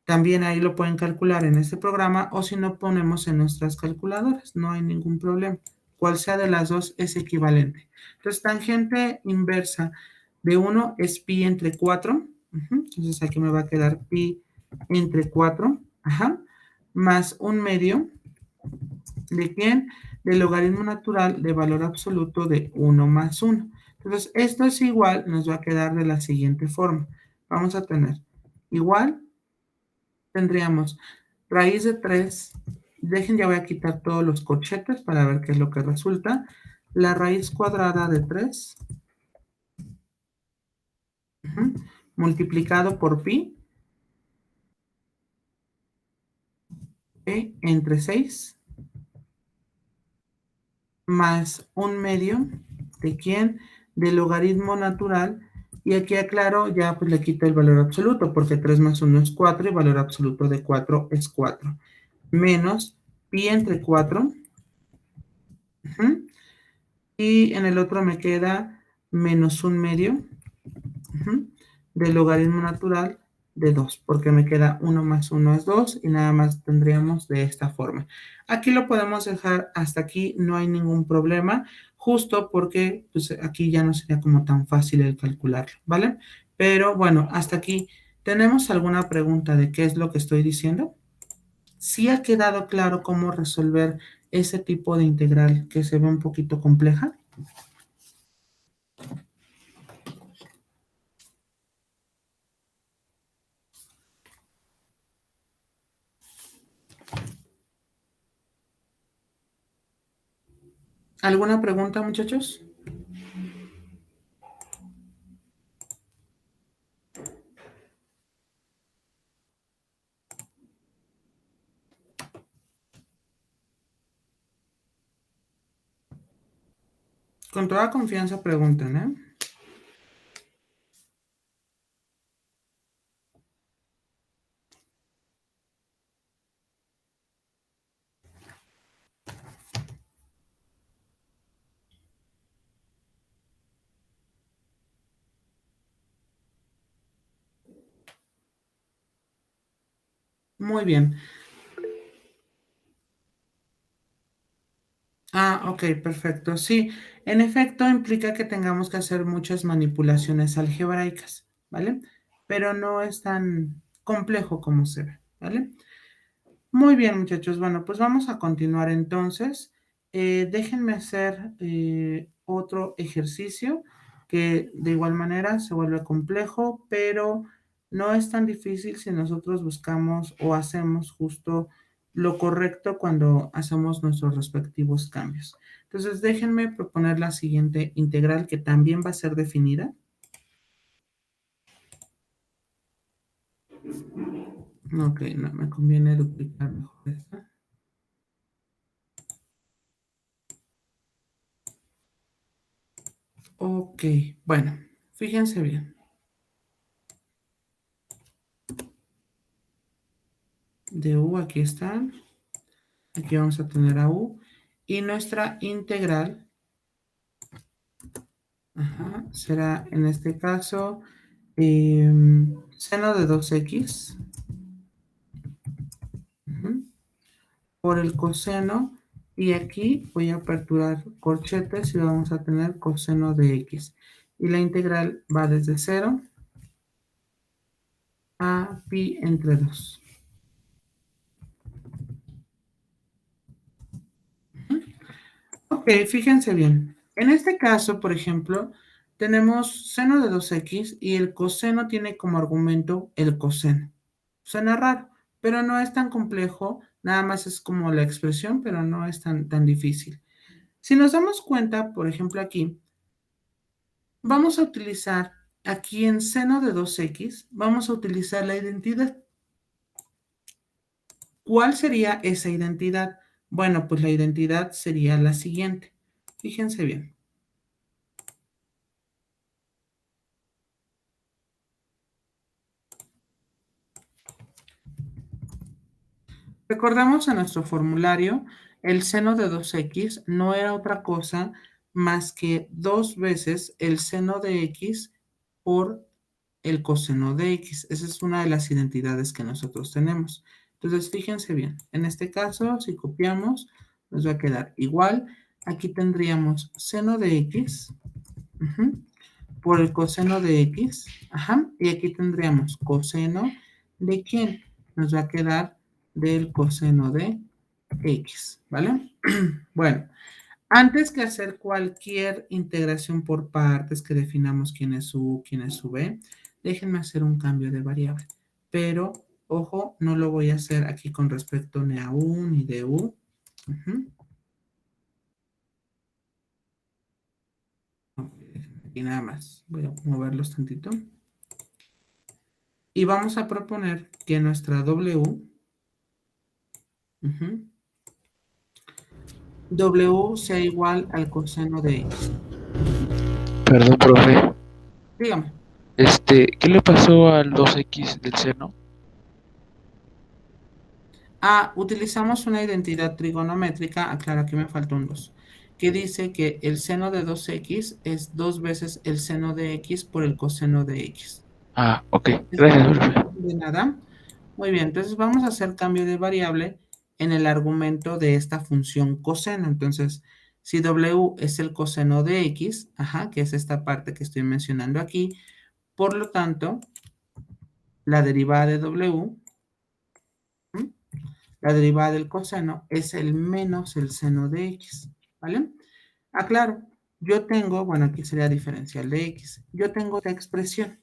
también ahí lo pueden calcular en este programa o si no ponemos en nuestras calculadoras, no hay ningún problema. Cual sea de las dos es equivalente. Entonces, tangente inversa de 1 es pi entre 4. Entonces, aquí me va a quedar pi entre 4, ajá, más 1/2 de quién? Del logaritmo natural de valor absoluto de 1 más 1. Entonces, esto es igual, nos va a quedar de la siguiente forma. Vamos a tener igual, tendríamos raíz de 3, dejen, ya voy a quitar todos los corchetes para ver qué es lo que resulta. La raíz cuadrada de 3, multiplicado por pi, entre 6, más 1/2 de quién? Del logaritmo natural. Y aquí aclaro, ya pues le quito el valor absoluto, porque 3 más 1 es 4 y valor absoluto de 4 es 4. Menos pi entre 4. Y en el otro me queda menos 1/2 del logaritmo natural de 2, porque me queda 1 más 1 es 2 y nada más tendríamos de esta forma. Aquí lo podemos dejar hasta aquí, no hay ningún problema, justo porque pues, aquí ya no sería como tan fácil el calcularlo, ¿vale? Pero bueno, hasta aquí. ¿Tenemos alguna pregunta de qué es lo que estoy diciendo? ¿Sí ha quedado claro cómo resolver ese tipo de integral que se ve un poquito compleja? ¿Alguna pregunta, muchachos? Con toda confianza pregunten, ¿eh? Muy bien. Ah, ok, perfecto. Sí, en efecto implica que tengamos que hacer muchas manipulaciones algebraicas, ¿vale? Pero no es tan complejo como se ve, ¿vale? Muy bien, muchachos. Bueno, pues vamos a continuar entonces. Déjenme hacer otro ejercicio que de igual manera se vuelve complejo, pero no es tan difícil si nosotros buscamos o hacemos justo lo correcto cuando hacemos nuestros respectivos cambios. Entonces, déjenme proponer la siguiente integral que también va a ser definida. Ok, no, me conviene duplicar mejor esta. Ok, bueno, fíjense bien. De u, aquí están. Aquí vamos a tener a u. Y nuestra integral será en este caso seno de 2x por el coseno. Y aquí voy a aperturar corchetes y vamos a tener coseno de x. Y la integral va desde 0 a pi entre 2. Ok, fíjense bien. En este caso, por ejemplo, tenemos seno de 2x y el coseno tiene como argumento el coseno. Suena raro, pero no es tan complejo, nada más es como la expresión, pero no es tan difícil. Si nos damos cuenta, por ejemplo, aquí, vamos a utilizar aquí en seno de 2x, vamos a utilizar la identidad. ¿Cuál sería esa identidad? Bueno, pues la identidad sería la siguiente. Fíjense bien. Recordamos en nuestro formulario, el seno de 2x no era otra cosa más que 2 veces el seno de x por el coseno de x. Esa es una de las identidades que nosotros tenemos. Entonces, fíjense bien. En este caso, si copiamos, nos va a quedar igual. Aquí tendríamos seno de x por el coseno de x. Y aquí tendríamos coseno de quién. Nos va a quedar del coseno de x, ¿vale? Bueno, antes que hacer cualquier integración por partes, que definamos quién es u, quién es v, déjenme hacer un cambio de variable. Pero, ojo, no lo voy a hacer aquí con respecto ni a u ni de u. Y nada más, voy a moverlos tantito. Y vamos a proponer que nuestra w, w sea igual al coseno de x. Perdón, profe. Dígame. ¿Qué le pasó al 2x del seno? Utilizamos una identidad trigonométrica, aclara que me faltó un 2, que dice que el seno de 2x es 2 veces el seno de x por el coseno de x. Ok. Gracias, profe. De nada. Muy bien, entonces vamos a hacer cambio de variable en el argumento de esta función coseno. Entonces, si w es el coseno de x, que es esta parte que estoy mencionando aquí, por lo tanto, la derivada de w, la derivada del coseno, es el menos el seno de x, ¿vale? Aclaro, yo tengo, bueno, aquí sería diferencial de x, yo tengo esta expresión.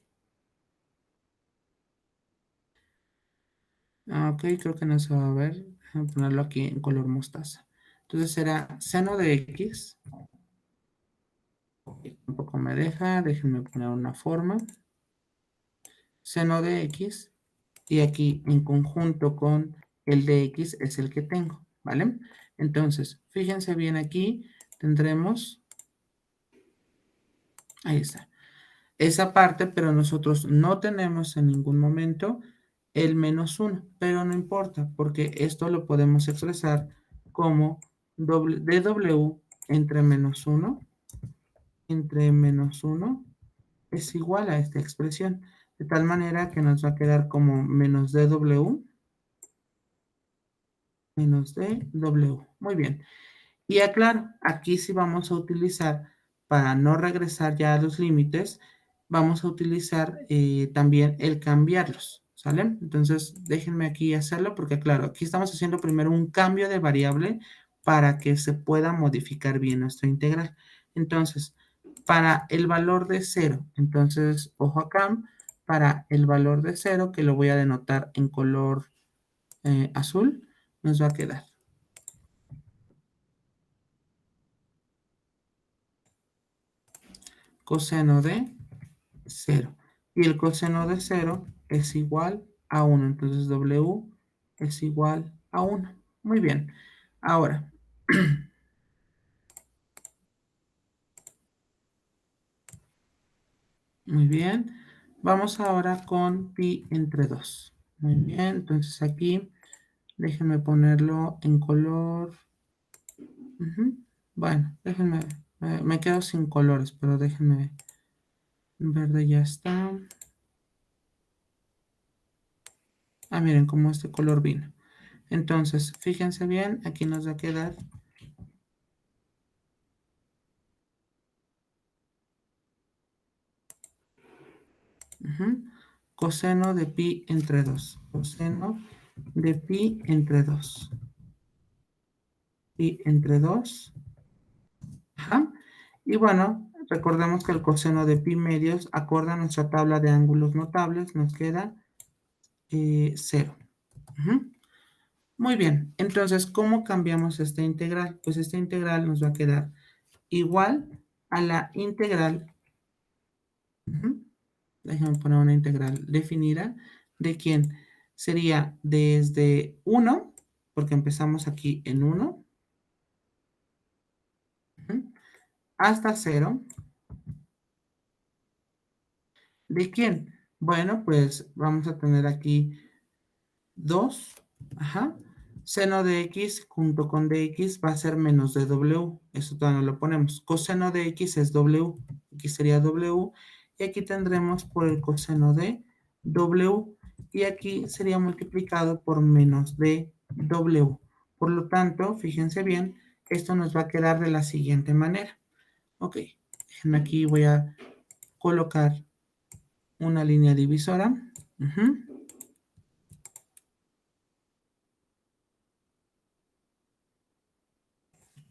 Ok, creo que no se va a ver. Voy a ponerlo aquí en color mostaza. Entonces será seno de x. Tampoco me deja. Déjenme poner una forma. Seno de x. Y aquí en conjunto con el de x es el que tengo. ¿Vale? Entonces, fíjense bien aquí. Tendremos. Ahí está. Esa parte, pero nosotros no tenemos en ningún momento el menos 1, pero no importa, porque esto lo podemos expresar como dw entre menos 1 es igual a esta expresión, de tal manera que nos va a quedar como menos dw menos dw. Muy bien. Y aclaro, aquí sí vamos a utilizar, para no regresar ya a los límites, vamos a utilizar también el cambiarlos, ¿sale? Entonces, déjenme aquí hacerlo porque, claro, aquí estamos haciendo primero un cambio de variable para que se pueda modificar bien nuestra integral. Entonces, para el valor de 0, entonces, ojo acá, para el valor de 0, que lo voy a denotar en color azul, nos va a quedar coseno de 0. Y el coseno de 0 es igual a 1. Entonces W es igual a 1. Muy bien. Ahora, muy bien. Vamos ahora con pi entre 2. Muy bien. Entonces aquí, déjenme ponerlo en color. Bueno, déjenme, me quedo sin colores, pero déjenme. Verde ya está. Miren cómo este color vino. Entonces, fíjense bien, aquí nos va a quedar coseno de pi entre 2. Coseno de pi entre 2. Pi entre 2. Y bueno, recordemos que el coseno de pi medios, acorde a nuestra tabla de ángulos notables, nos queda 0. Muy bien, entonces, ¿cómo cambiamos esta integral? Pues esta integral nos va a quedar igual a la integral. Déjame poner una integral definida. ¿De quién? Sería desde 1, porque empezamos aquí en 1, hasta 0. ¿De quién? Bueno, pues vamos a tener aquí 2, Seno de x junto con dx va a ser menos de w. Eso todavía no lo ponemos. Coseno de x es w. Aquí sería w. Y aquí tendremos por el coseno de w. Y aquí sería multiplicado por menos de w. Por lo tanto, fíjense bien, esto nos va a quedar de la siguiente manera. Ok, déjenme aquí, voy a colocar una línea divisora.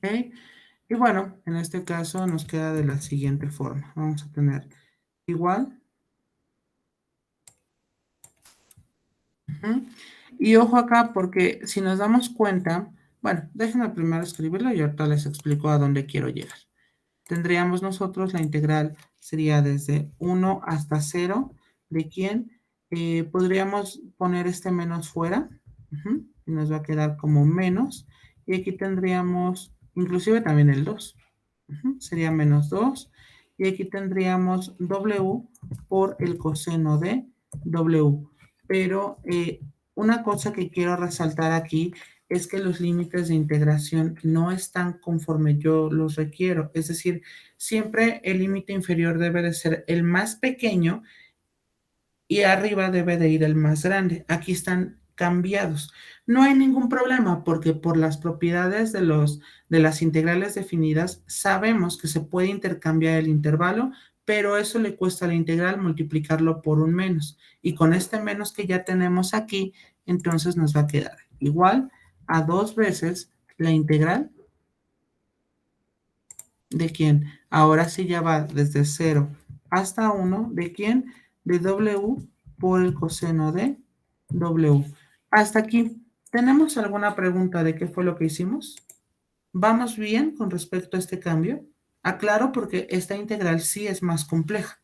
Ok, y bueno, en este caso nos queda de la siguiente forma. Vamos a tener igual. Y ojo acá, porque si nos damos cuenta, bueno, déjenme primero escribirlo y ahorita les explico a dónde quiero llegar. Tendríamos nosotros la integral, sería desde 1 hasta 0, de quién podríamos poner este menos fuera, y nos va a quedar como menos, y aquí tendríamos inclusive también el 2, sería menos 2, y aquí tendríamos w por el coseno de w. Pero una cosa que quiero resaltar aquí es que los límites de integración no están conforme yo los requiero. Es decir, siempre el límite inferior debe de ser el más pequeño y arriba debe de ir el más grande. Aquí están cambiados. No hay ningún problema porque por las propiedades de las integrales definidas sabemos que se puede intercambiar el intervalo, pero eso le cuesta a la integral multiplicarlo por un menos. Y con este menos que ya tenemos aquí, entonces nos va a quedar igual a 2 veces la integral de quién. Ahora sí ya va desde 0 hasta 1, ¿de quién? De w por el coseno de w. Hasta aquí, ¿tenemos alguna pregunta de qué fue lo que hicimos? ¿Vamos bien con respecto a este cambio? Aclaro porque esta integral sí es más compleja.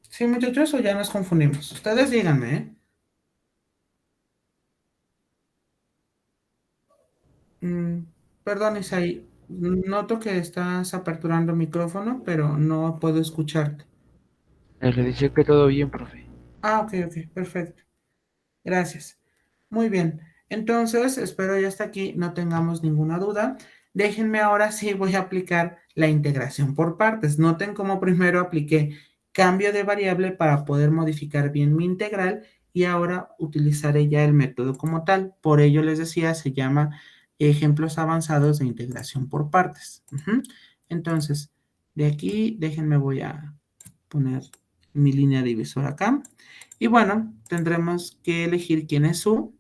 ¿Sí, muchachos, o ya nos confundimos? Ustedes díganme, ¿eh? Perdón, Isaí, noto que estás aperturando el micrófono, pero no puedo escucharte. Le dice que todo bien, profe. Ah, ok, perfecto. Gracias. Muy bien. Entonces, espero ya hasta aquí no tengamos ninguna duda. Déjenme ahora sí voy a aplicar la integración por partes. Noten cómo primero apliqué cambio de variable para poder modificar bien mi integral y ahora utilizaré ya el método como tal. Por ello les decía, se llama ejemplos avanzados de integración por partes. Entonces, de aquí, déjenme voy a poner mi línea divisora acá. Y bueno, tendremos que elegir quién es U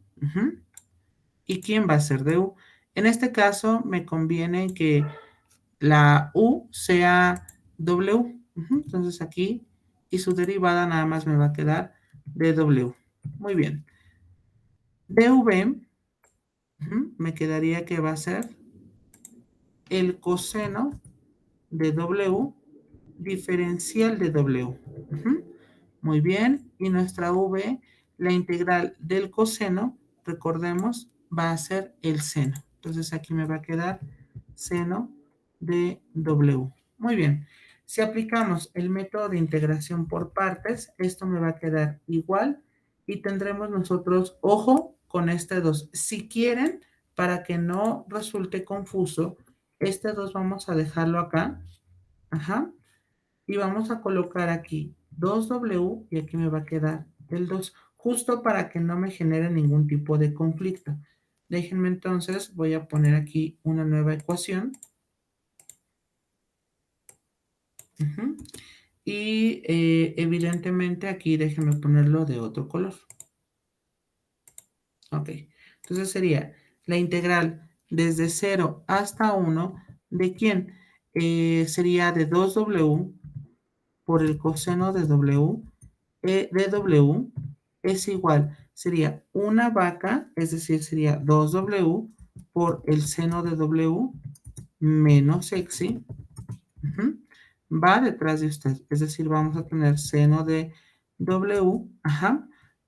y quién va a ser de U. En este caso, me conviene que la U sea W. Entonces aquí, y su derivada nada más me va a quedar de W. Muy bien. dV me quedaría que va a ser el coseno de W diferencial de W. Muy bien, y nuestra V, la integral del coseno, recordemos, va a ser el seno. Entonces aquí me va a quedar seno de W. Muy bien, si aplicamos el método de integración por partes, esto me va a quedar igual y tendremos nosotros, ojo con este 2. Si quieren, para que no resulte confuso, este 2 vamos a dejarlo acá. Y vamos a colocar aquí 2W y aquí me va a quedar el 2, justo para que no me genere ningún tipo de conflicto. Déjenme entonces, voy a poner aquí una nueva ecuación. Y evidentemente aquí déjenme ponerlo de otro color. Ok, entonces sería la integral desde 0 hasta 1, ¿de quién? Sería de 2W por el coseno de W, de W es igual, sería una vaca, es decir, sería 2W por el seno de W menos x, va detrás de usted, es decir, vamos a tener seno de W,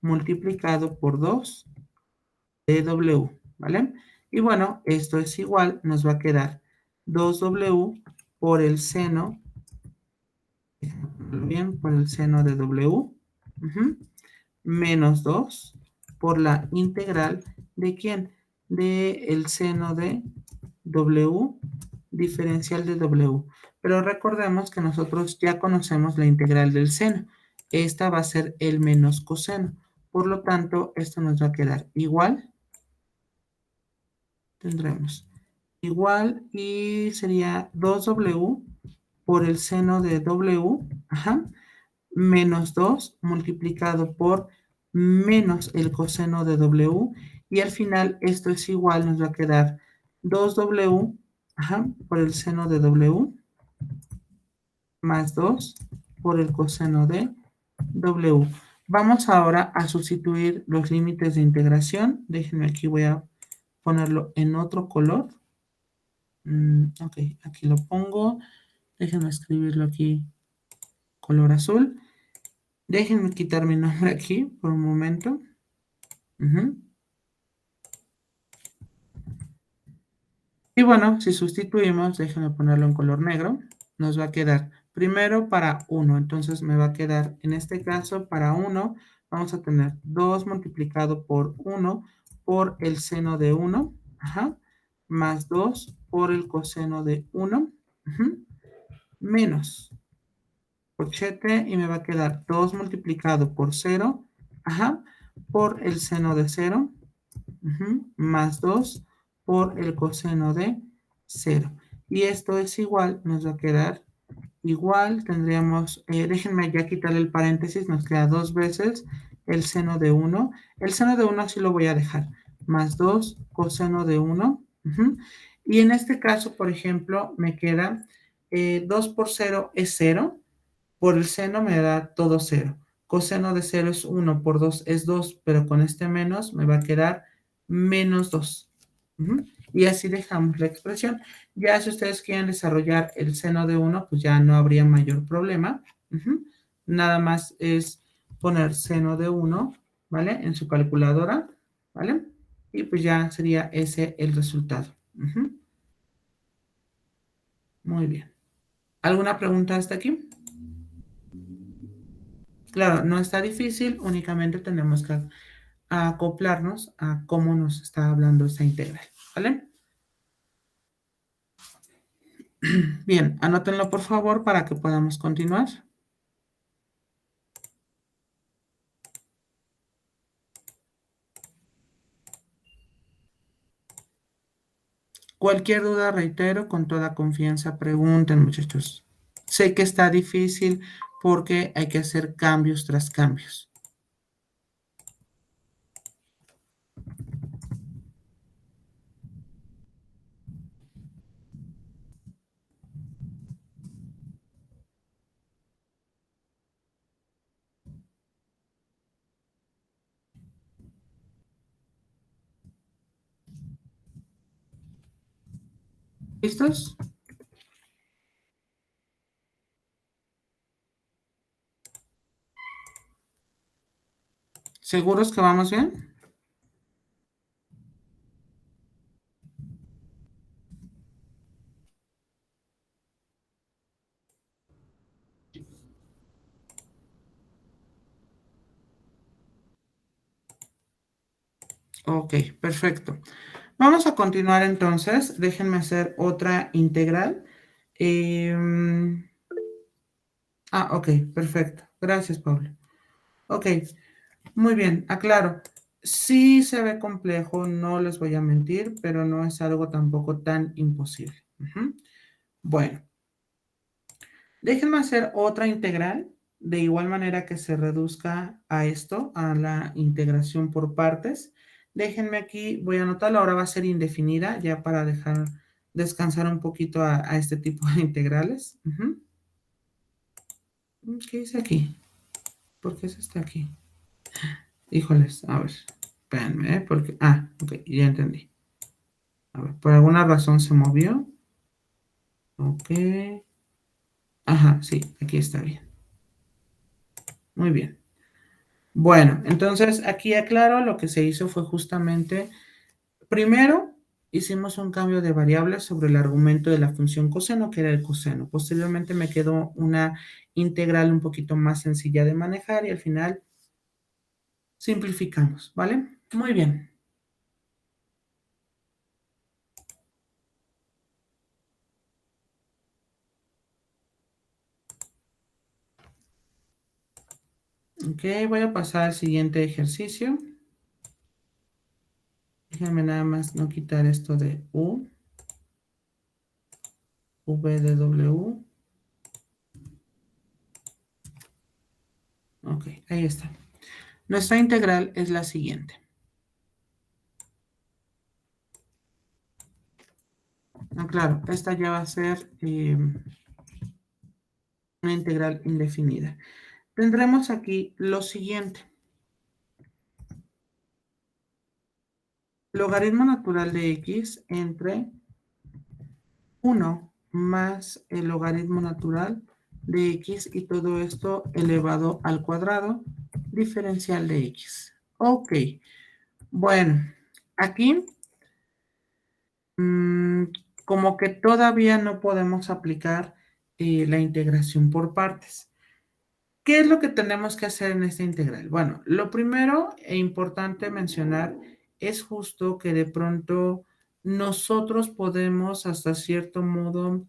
multiplicado por 2 de W, ¿vale? Y bueno, esto es igual, nos va a quedar 2W por el seno, bien, por el seno de W, menos 2 por la integral de ¿quién? De el seno de W diferencial de W. Pero recordemos que nosotros ya conocemos la integral del seno. Esta va a ser el menos coseno. Por lo tanto, esto nos va a quedar igual. Tendremos igual y sería 2W por el seno de W, menos 2 multiplicado por menos el coseno de W, y al final esto es igual, nos va a quedar 2W por el seno de W más 2 por el coseno de W. Vamos ahora a sustituir los límites de integración. Déjenme aquí, voy a ponerlo en otro color. Ok, aquí lo pongo. Déjenme escribirlo aquí color azul. Déjenme quitar mi nombre aquí por un momento. Y bueno, si sustituimos, déjenme ponerlo en color negro, nos va a quedar primero para 1. Entonces me va a quedar, en este caso, para 1, vamos a tener 2 multiplicado por 1 por el seno de 1, más 2 por el coseno de 1, menos corchete, y me va a quedar 2 multiplicado por 0, por el seno de 0, más 2 por el coseno de 0. Y esto es igual, nos va a quedar igual, tendríamos, déjenme ya quitarle el paréntesis, nos queda 2 veces el seno de 1. El seno de 1 sí lo voy a dejar, más 2 coseno de 1. Y en este caso, por ejemplo, me queda 2 por 0 es 0. Por el seno me da todo 0. Coseno de 0 es 1, por 2 es 2, pero con este menos me va a quedar menos 2. Y así dejamos la expresión. Ya si ustedes quieren desarrollar el seno de 1, pues ya no habría mayor problema. Nada más es poner seno de 1, ¿vale? En su calculadora, ¿vale? Y pues ya sería ese el resultado. Muy bien. ¿Alguna pregunta hasta aquí? Claro, no está difícil, únicamente tenemos que acoplarnos a cómo nos está hablando esta integral, ¿vale? Bien, anótenlo por favor para que podamos continuar. Cualquier duda, reitero, con toda confianza, pregunten, muchachos. Sé que está difícil porque hay que hacer cambios tras cambios. ¿Listos? ¿Seguros que vamos bien? Ok, perfecto. Vamos a continuar entonces. Déjenme hacer otra integral. Ok, perfecto. Gracias, Pablo. Ok, muy bien, aclaro. Sí se ve complejo, no les voy a mentir, pero no es algo tampoco tan imposible. Bueno, déjenme hacer otra integral, de igual manera que se reduzca a esto, a la integración por partes. Déjenme aquí, voy a anotarlo, ahora va a ser indefinida, ya para dejar descansar un poquito a este tipo de integrales. ¿Qué dice aquí? ¿Por qué se está aquí? Híjoles, a ver, espérenme, porque... ok, ya entendí. A ver, por alguna razón se movió. Ok. Ajá, sí, aquí está bien. Muy bien. Bueno, entonces aquí aclaro, lo que se hizo fue justamente, primero, hicimos un cambio de variable sobre el argumento de la función coseno, que era el coseno. Posteriormente me quedó una integral un poquito más sencilla de manejar y al final simplificamos, ¿vale? Muy bien. Ok, voy a pasar al siguiente ejercicio. Déjenme nada más no quitar esto de U, V de W. Ok, ahí está. Nuestra integral es la siguiente. Ah, claro, esta ya va a ser una integral indefinida. Tendremos aquí lo siguiente. Logaritmo natural de x entre 1 más el logaritmo natural de x y todo esto elevado al cuadrado diferencial de x. Ok, bueno, aquí como que todavía no podemos aplicar la integración por partes. ¿Qué es lo que tenemos que hacer en esta integral? Bueno, lo primero e importante mencionar es justo que de pronto nosotros podemos hasta cierto modo,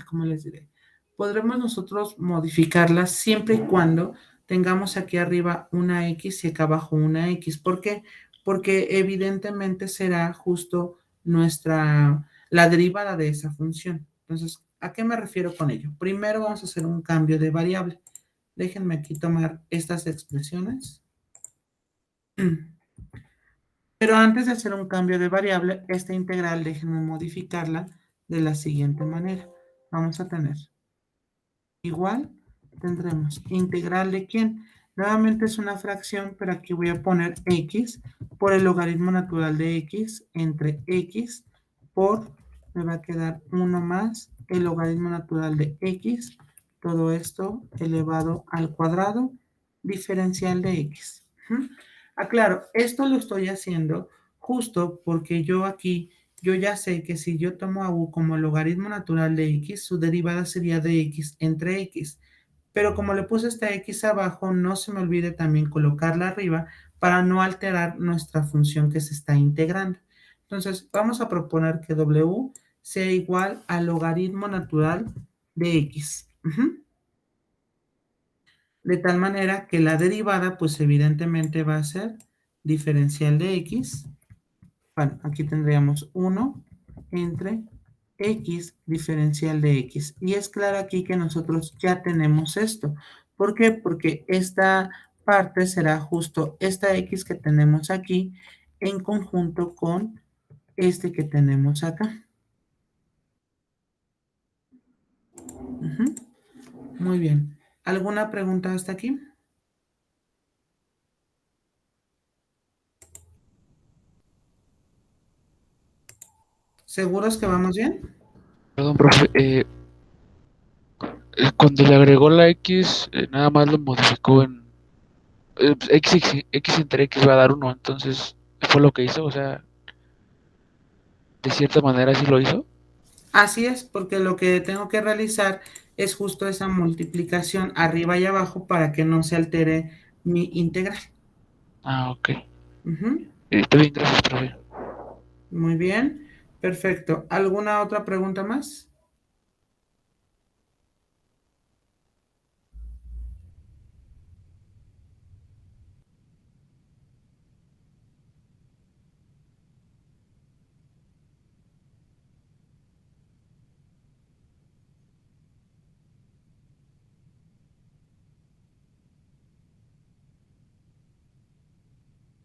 ¿cómo les diré? Podremos nosotros modificarla siempre y cuando tengamos aquí arriba una X y acá abajo una X. ¿Por qué? Porque evidentemente será justo la derivada de esa función. Entonces, ¿a qué me refiero con ello? Primero vamos a hacer un cambio de variable. Déjenme aquí tomar estas expresiones. Pero antes de hacer un cambio de variable, esta integral déjenme modificarla de la siguiente manera. Vamos a tener igual, tendremos integral de quién. Nuevamente es una fracción, pero aquí voy a poner x por el logaritmo natural de x entre x por, me va a quedar 1 más el logaritmo natural de x, todo esto elevado al cuadrado diferencial de x. Aclaro, esto lo estoy haciendo justo porque yo aquí, yo ya sé que si yo tomo a u como logaritmo natural de x, su derivada sería de x entre x. Pero como le puse esta x abajo, no se me olvide también colocarla arriba para no alterar nuestra función que se está integrando. Entonces, vamos a proponer que w sea igual al logaritmo natural de x. De tal manera que la derivada, pues evidentemente va a ser diferencial de x. Bueno, aquí tendríamos 1 entre x diferencial de x. Y es claro aquí que nosotros ya tenemos esto. ¿Por qué? Porque esta parte será justo esta x que tenemos aquí en conjunto con este que tenemos acá. Muy bien. ¿Alguna pregunta hasta aquí? ¿Seguros que vamos bien? Perdón, profe. Cuando le agregó la X, nada más lo modificó en X entre X va a dar 1, entonces fue lo que hizo, o sea, de cierta manera sí lo hizo. Así es, porque lo que tengo que realizar es justo esa multiplicación arriba y abajo para que no se altere mi integral. Ah, ok. Ujú. Está bien, gracias, profe. Muy bien, perfecto. ¿Alguna otra pregunta más?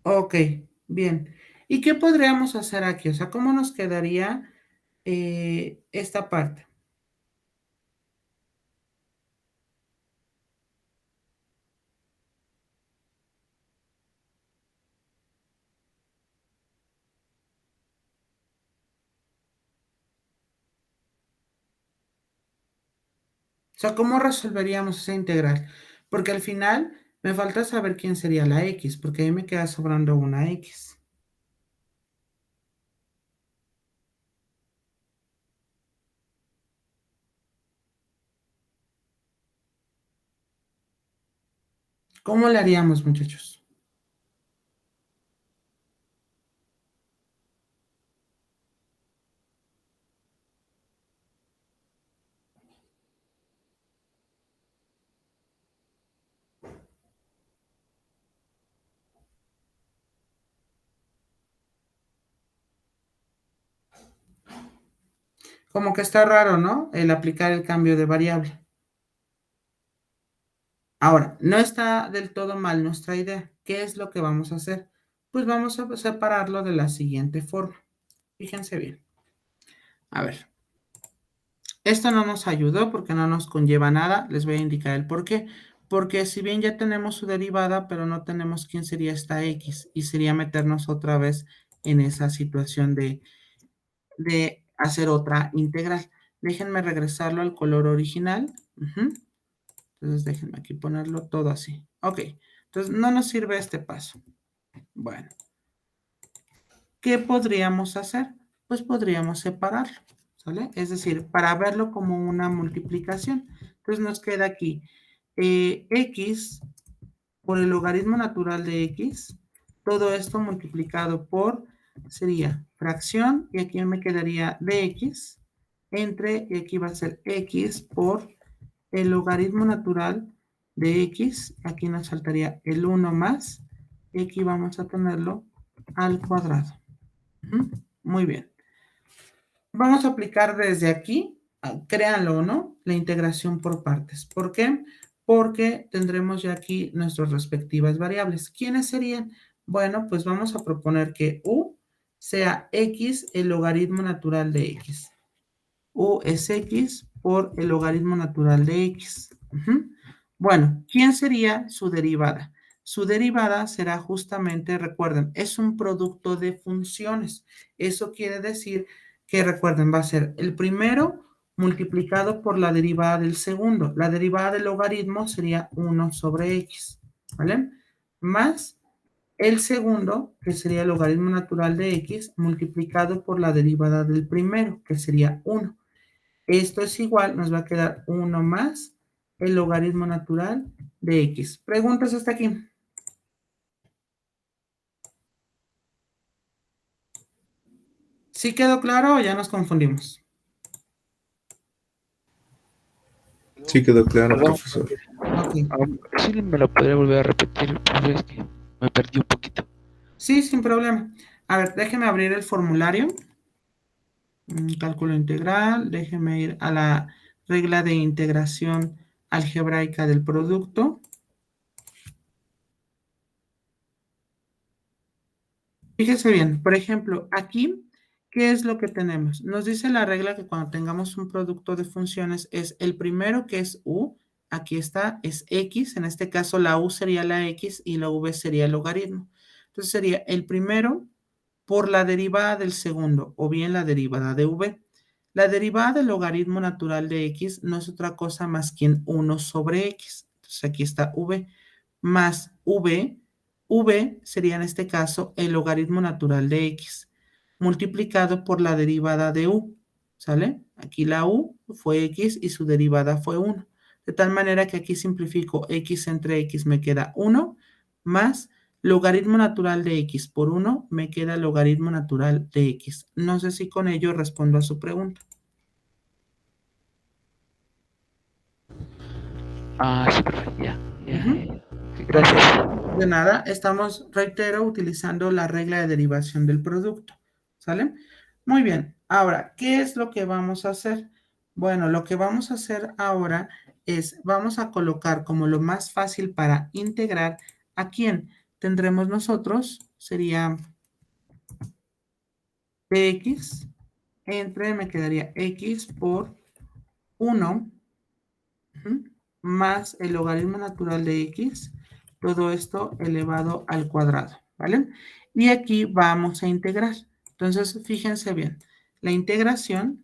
Ok, bien. ¿Y qué podríamos hacer aquí? O sea, ¿cómo nos quedaría esta parte? O sea, ¿cómo resolveríamos esa integral? Porque al final me falta saber quién sería la x, porque ahí me queda sobrando una x. ¿Cómo le haríamos, muchachos? Como que está raro, ¿no? El aplicar el cambio de variable. Ahora, no está del todo mal nuestra idea. ¿Qué es lo que vamos a hacer? Pues vamos a separarlo de la siguiente forma. Fíjense bien. A ver, esto no nos ayudó porque no nos conlleva nada. Les voy a indicar el por qué. Porque si bien ya tenemos su derivada, pero no tenemos quién sería esta x. Y sería meternos otra vez en esa situación de hacer otra integral. Déjenme regresarlo al color original. Entonces déjenme aquí ponerlo todo así. Ok, entonces no nos sirve este paso. Bueno, ¿qué podríamos hacer? Pues podríamos separarlo, ¿sale? Es decir, para verlo como una multiplicación. Entonces nos queda aquí x por el logaritmo natural de x. Todo esto multiplicado por, sería fracción, y aquí me quedaría dx, entre, y aquí va a ser x por el logaritmo natural de x. Aquí nos faltaría el 1 más, y aquí vamos a tenerlo al cuadrado. Muy bien. Vamos a aplicar desde aquí, créanlo o no, la integración por partes. ¿Por qué? Porque tendremos ya aquí nuestras respectivas variables. ¿Quiénes serían? Bueno, pues vamos a proponer que u sea x el logaritmo natural de x. U es x por el logaritmo natural de x. Bueno, ¿quién sería su derivada? Su derivada será justamente, recuerden, es un producto de funciones. Eso quiere decir que, recuerden, va a ser el primero multiplicado por la derivada del segundo. La derivada del logaritmo sería 1 sobre x, ¿vale? Más el segundo, que sería el logaritmo natural de x, multiplicado por la derivada del primero, que sería 1. Esto es igual, nos va a quedar 1 más el logaritmo natural de x. ¿Preguntas hasta aquí? ¿Sí quedó claro o ya nos confundimos? Sí quedó claro, Perdón, profesor. Ok. sí me lo podría volver a repetir, pero es que me perdí un poquito. Sí, sin problema. A ver, déjeme abrir el formulario. Cálculo integral. Déjeme ir a la regla de integración algebraica del producto. Fíjese bien, por ejemplo, aquí, ¿qué es lo que tenemos? Nos dice la regla que cuando tengamos un producto de funciones es el primero que es u, aquí está, es x, en este caso la u sería la x y la v sería el logaritmo. Entonces sería el primero por la derivada del segundo o bien la derivada de v. La derivada del logaritmo natural de x no es otra cosa más que 1 sobre x. Entonces aquí está v más v. V sería en este caso el logaritmo natural de x multiplicado por la derivada de u, ¿sale? Aquí la u fue x y su derivada fue 1. De tal manera que aquí simplifico x entre x me queda 1 más logaritmo natural de x por 1 me queda logaritmo natural de x. No sé si con ello respondo a su pregunta. Sí, perfecto, ya. Sí, Ok, gracias. de nada, estamos, reitero, utilizando la regla de derivación del producto, ¿sale? Muy bien, ahora, ¿qué es lo que vamos a hacer? Bueno, lo que vamos a hacer ahora es, vamos a colocar como lo más fácil para integrar, ¿a quién? Tendremos nosotros, sería dx, entre, me quedaría x por 1 más el logaritmo natural de x, todo esto elevado al cuadrado, ¿vale? Y aquí vamos a integrar. Entonces, fíjense bien, la integración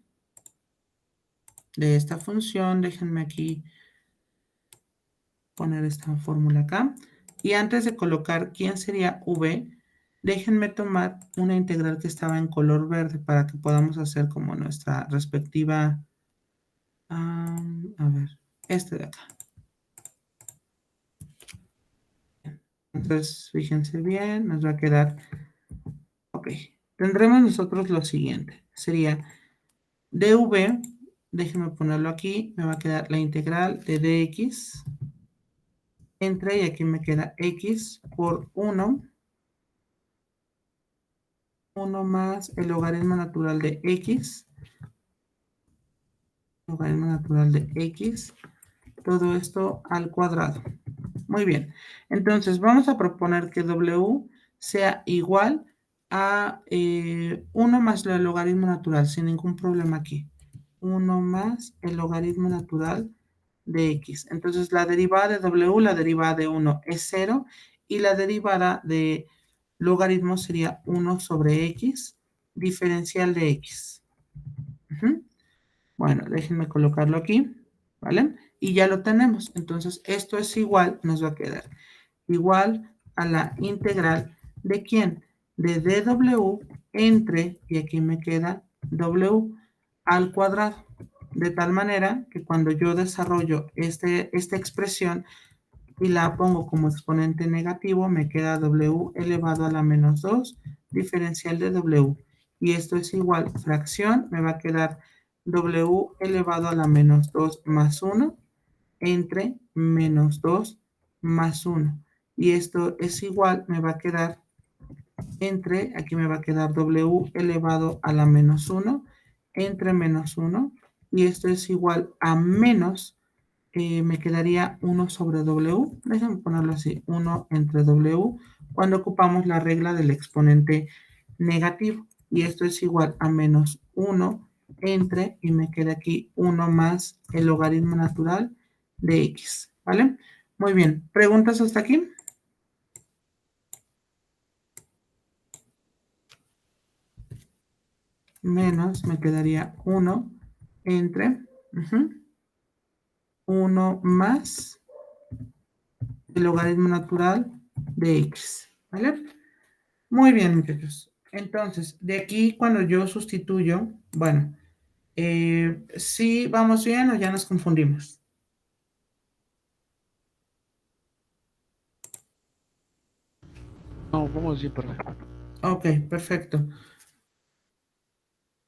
de esta función, déjenme aquí poner esta fórmula acá, y antes de colocar quién sería v, déjenme tomar una integral que estaba en color verde para que podamos hacer como nuestra respectiva, a ver, este de acá. Entonces, fíjense bien, nos va a quedar, ok, tendremos nosotros lo siguiente, sería dv, déjenme ponerlo aquí, me va a quedar la integral de dx entre, y aquí me queda x por 1 más el logaritmo natural de x, logaritmo natural de x, todo esto al cuadrado. Muy bien, entonces vamos a proponer que w sea igual a 1 más el logaritmo natural, sin ningún problema aquí. 1 más el logaritmo natural de x. Entonces la derivada de w, la derivada de 1 es 0 y la derivada de logaritmo sería 1 sobre x, diferencial de x. Bueno, déjenme colocarlo aquí, ¿vale? Y ya lo tenemos. Entonces esto es igual, nos va a quedar igual a la integral de ¿quién? De dw entre, y aquí me queda w al cuadrado. De tal manera que cuando yo desarrollo esta expresión y la pongo como exponente negativo, me queda w elevado a la menos 2 diferencial de w. Y esto es igual, fracción, me va a quedar w elevado a la menos 2 más 1 entre menos 2 más 1. Y esto es igual, me va a quedar entre, aquí me va a quedar w elevado a la menos 1 entre menos 1. Y esto es igual a menos, me quedaría 1 sobre w. Déjenme ponerlo así, 1 entre w, cuando ocupamos la regla del exponente negativo. Y esto es igual a menos 1 entre, y me queda aquí 1 más el logaritmo natural de x, ¿vale? Muy bien, ¿preguntas hasta aquí? Menos, me quedaría 1 entre 1 más el logaritmo natural de x, ¿vale? Muy bien, muchachos. Entonces, de aquí cuando yo sustituyo, bueno, ¿sí vamos bien o ya nos confundimos? No, vamos bien, profe. Ok, perfecto.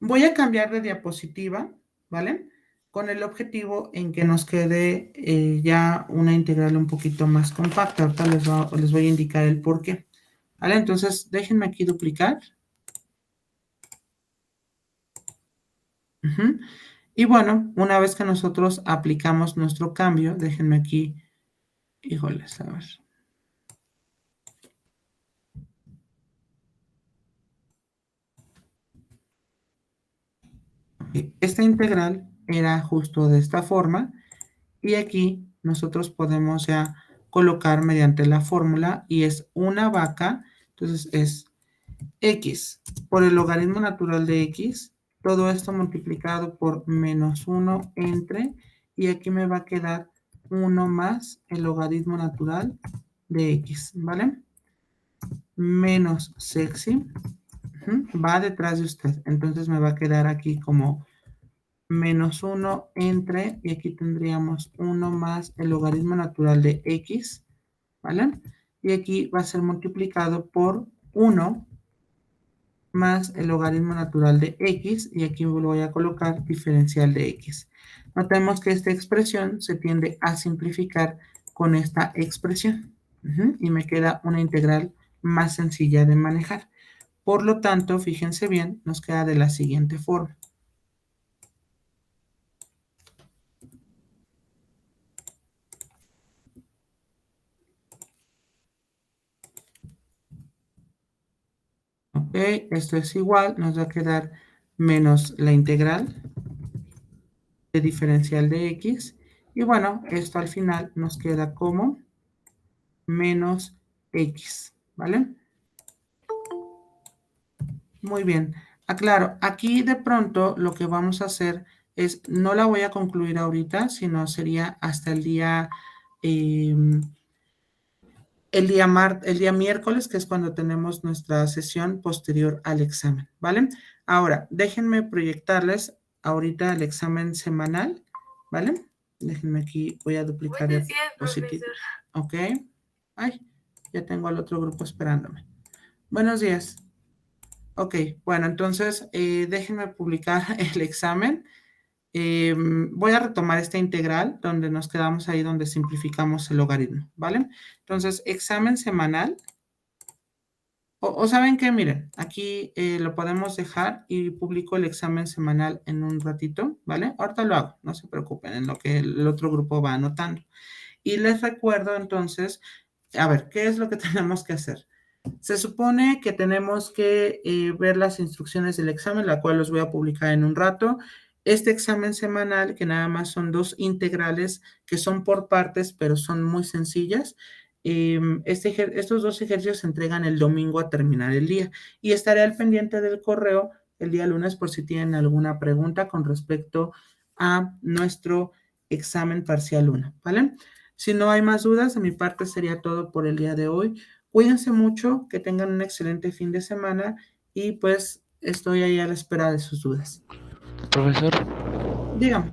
Voy a cambiar de diapositiva, ¿vale? Con el objetivo en que nos quede ya una integral un poquito más compacta. Ahorita les voy a indicar el por qué. ¿Vale? Entonces, déjenme aquí duplicar. Y bueno, una vez que nosotros aplicamos nuestro cambio, déjenme aquí, híjoles, a ver. Esta integral era justo de esta forma y aquí nosotros podemos ya colocar mediante la fórmula y es una vaca, entonces es x por el logaritmo natural de x, todo esto multiplicado por menos 1 entre, y aquí me va a quedar 1 más el logaritmo natural de x, ¿vale? Menos sexy, va detrás de usted, entonces me va a quedar aquí como menos 1 entre, y aquí tendríamos 1 más el logaritmo natural de x, ¿vale? Y aquí va a ser multiplicado por 1 más el logaritmo natural de x, y aquí voy a colocar diferencial de x. Notemos que esta expresión se tiende a simplificar con esta expresión, y me queda una integral más sencilla de manejar. Por lo tanto, fíjense bien, nos queda de la siguiente forma. Ok, esto es igual, nos va a quedar menos la integral de diferencial de x. Y bueno, esto al final nos queda como menos x, ¿vale? Muy bien. Aclaro, aquí de pronto lo que vamos a hacer es, no la voy a concluir ahorita, sino sería hasta el día miércoles, que es cuando tenemos nuestra sesión posterior al examen, ¿vale? Ahora, déjenme proyectarles ahorita el examen semanal, ¿vale? Déjenme aquí, voy a duplicar el positivo. Ok. Ay, Ya tengo al otro grupo esperándome. Buenos días. Ok, bueno, entonces déjenme publicar el examen. Voy a retomar esta integral donde nos quedamos ahí donde simplificamos el logaritmo, ¿vale? Entonces, examen semanal. O saben qué, miren, aquí lo podemos dejar y publico el examen semanal en un ratito, ¿vale? Ahorita lo hago, no se preocupen, en lo que el otro grupo va anotando. Y les recuerdo entonces, a ver, ¿qué es lo que tenemos que hacer? Se supone que tenemos que ver las instrucciones del examen, la cual los voy a publicar en un rato. Este examen semanal, que nada más son 2 integrales que son por partes, pero son muy sencillas. Estos 2 ejercicios se entregan el domingo a terminar el día y estaré al pendiente del correo el día lunes por si tienen alguna pregunta con respecto a nuestro examen parcial 1, ¿vale? Si no hay más dudas, de mi parte sería todo por el día de hoy. Cuídense mucho, que tengan un excelente fin de semana y pues estoy ahí a la espera de sus dudas. Profesor, Dígame.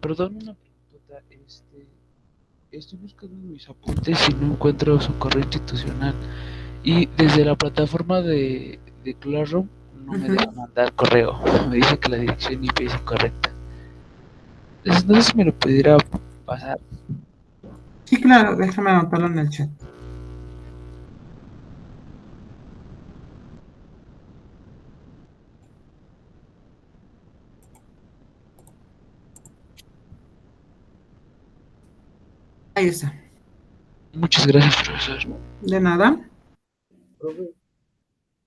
perdón, una pregunta. Estoy buscando en mis apuntes y no encuentro su correo institucional. Y desde la plataforma de Classroom no me deja mandar correo. Me dice que la dirección IP es incorrecta. Entonces, no sé si me lo pudiera pasar. Sí, claro, déjame anotarlo en el chat. Ahí está. Muchas gracias, profesor. De nada.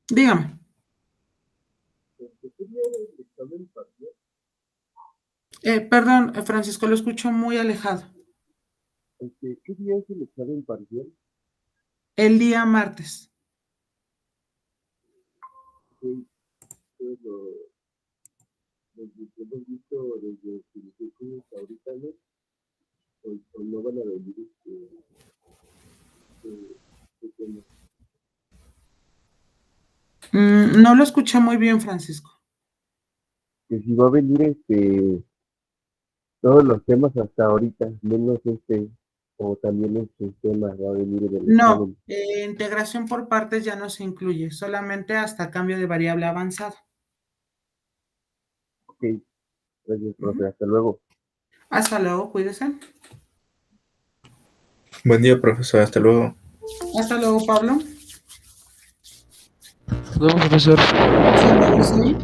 Dígame. Perdón, Francisco, lo escucho muy alejado. ¿Qué día es el examen parcial? El día martes. Pues lo que hemos visto desde que inició hasta ahorita, ¿no? O no van a venir tema. No lo escuché muy bien, Francisco. Que si va a venir todos los temas hasta ahorita, menos o también tema va a venir en el No, examen. integración por partes ya no se incluye, solamente hasta cambio de variable avanzado. Ok, gracias, profe, hasta luego. Hasta luego, cuídese. Buen día, profesor. Hasta luego. Hasta luego, Pablo. Nos vemos, profesor. Sí,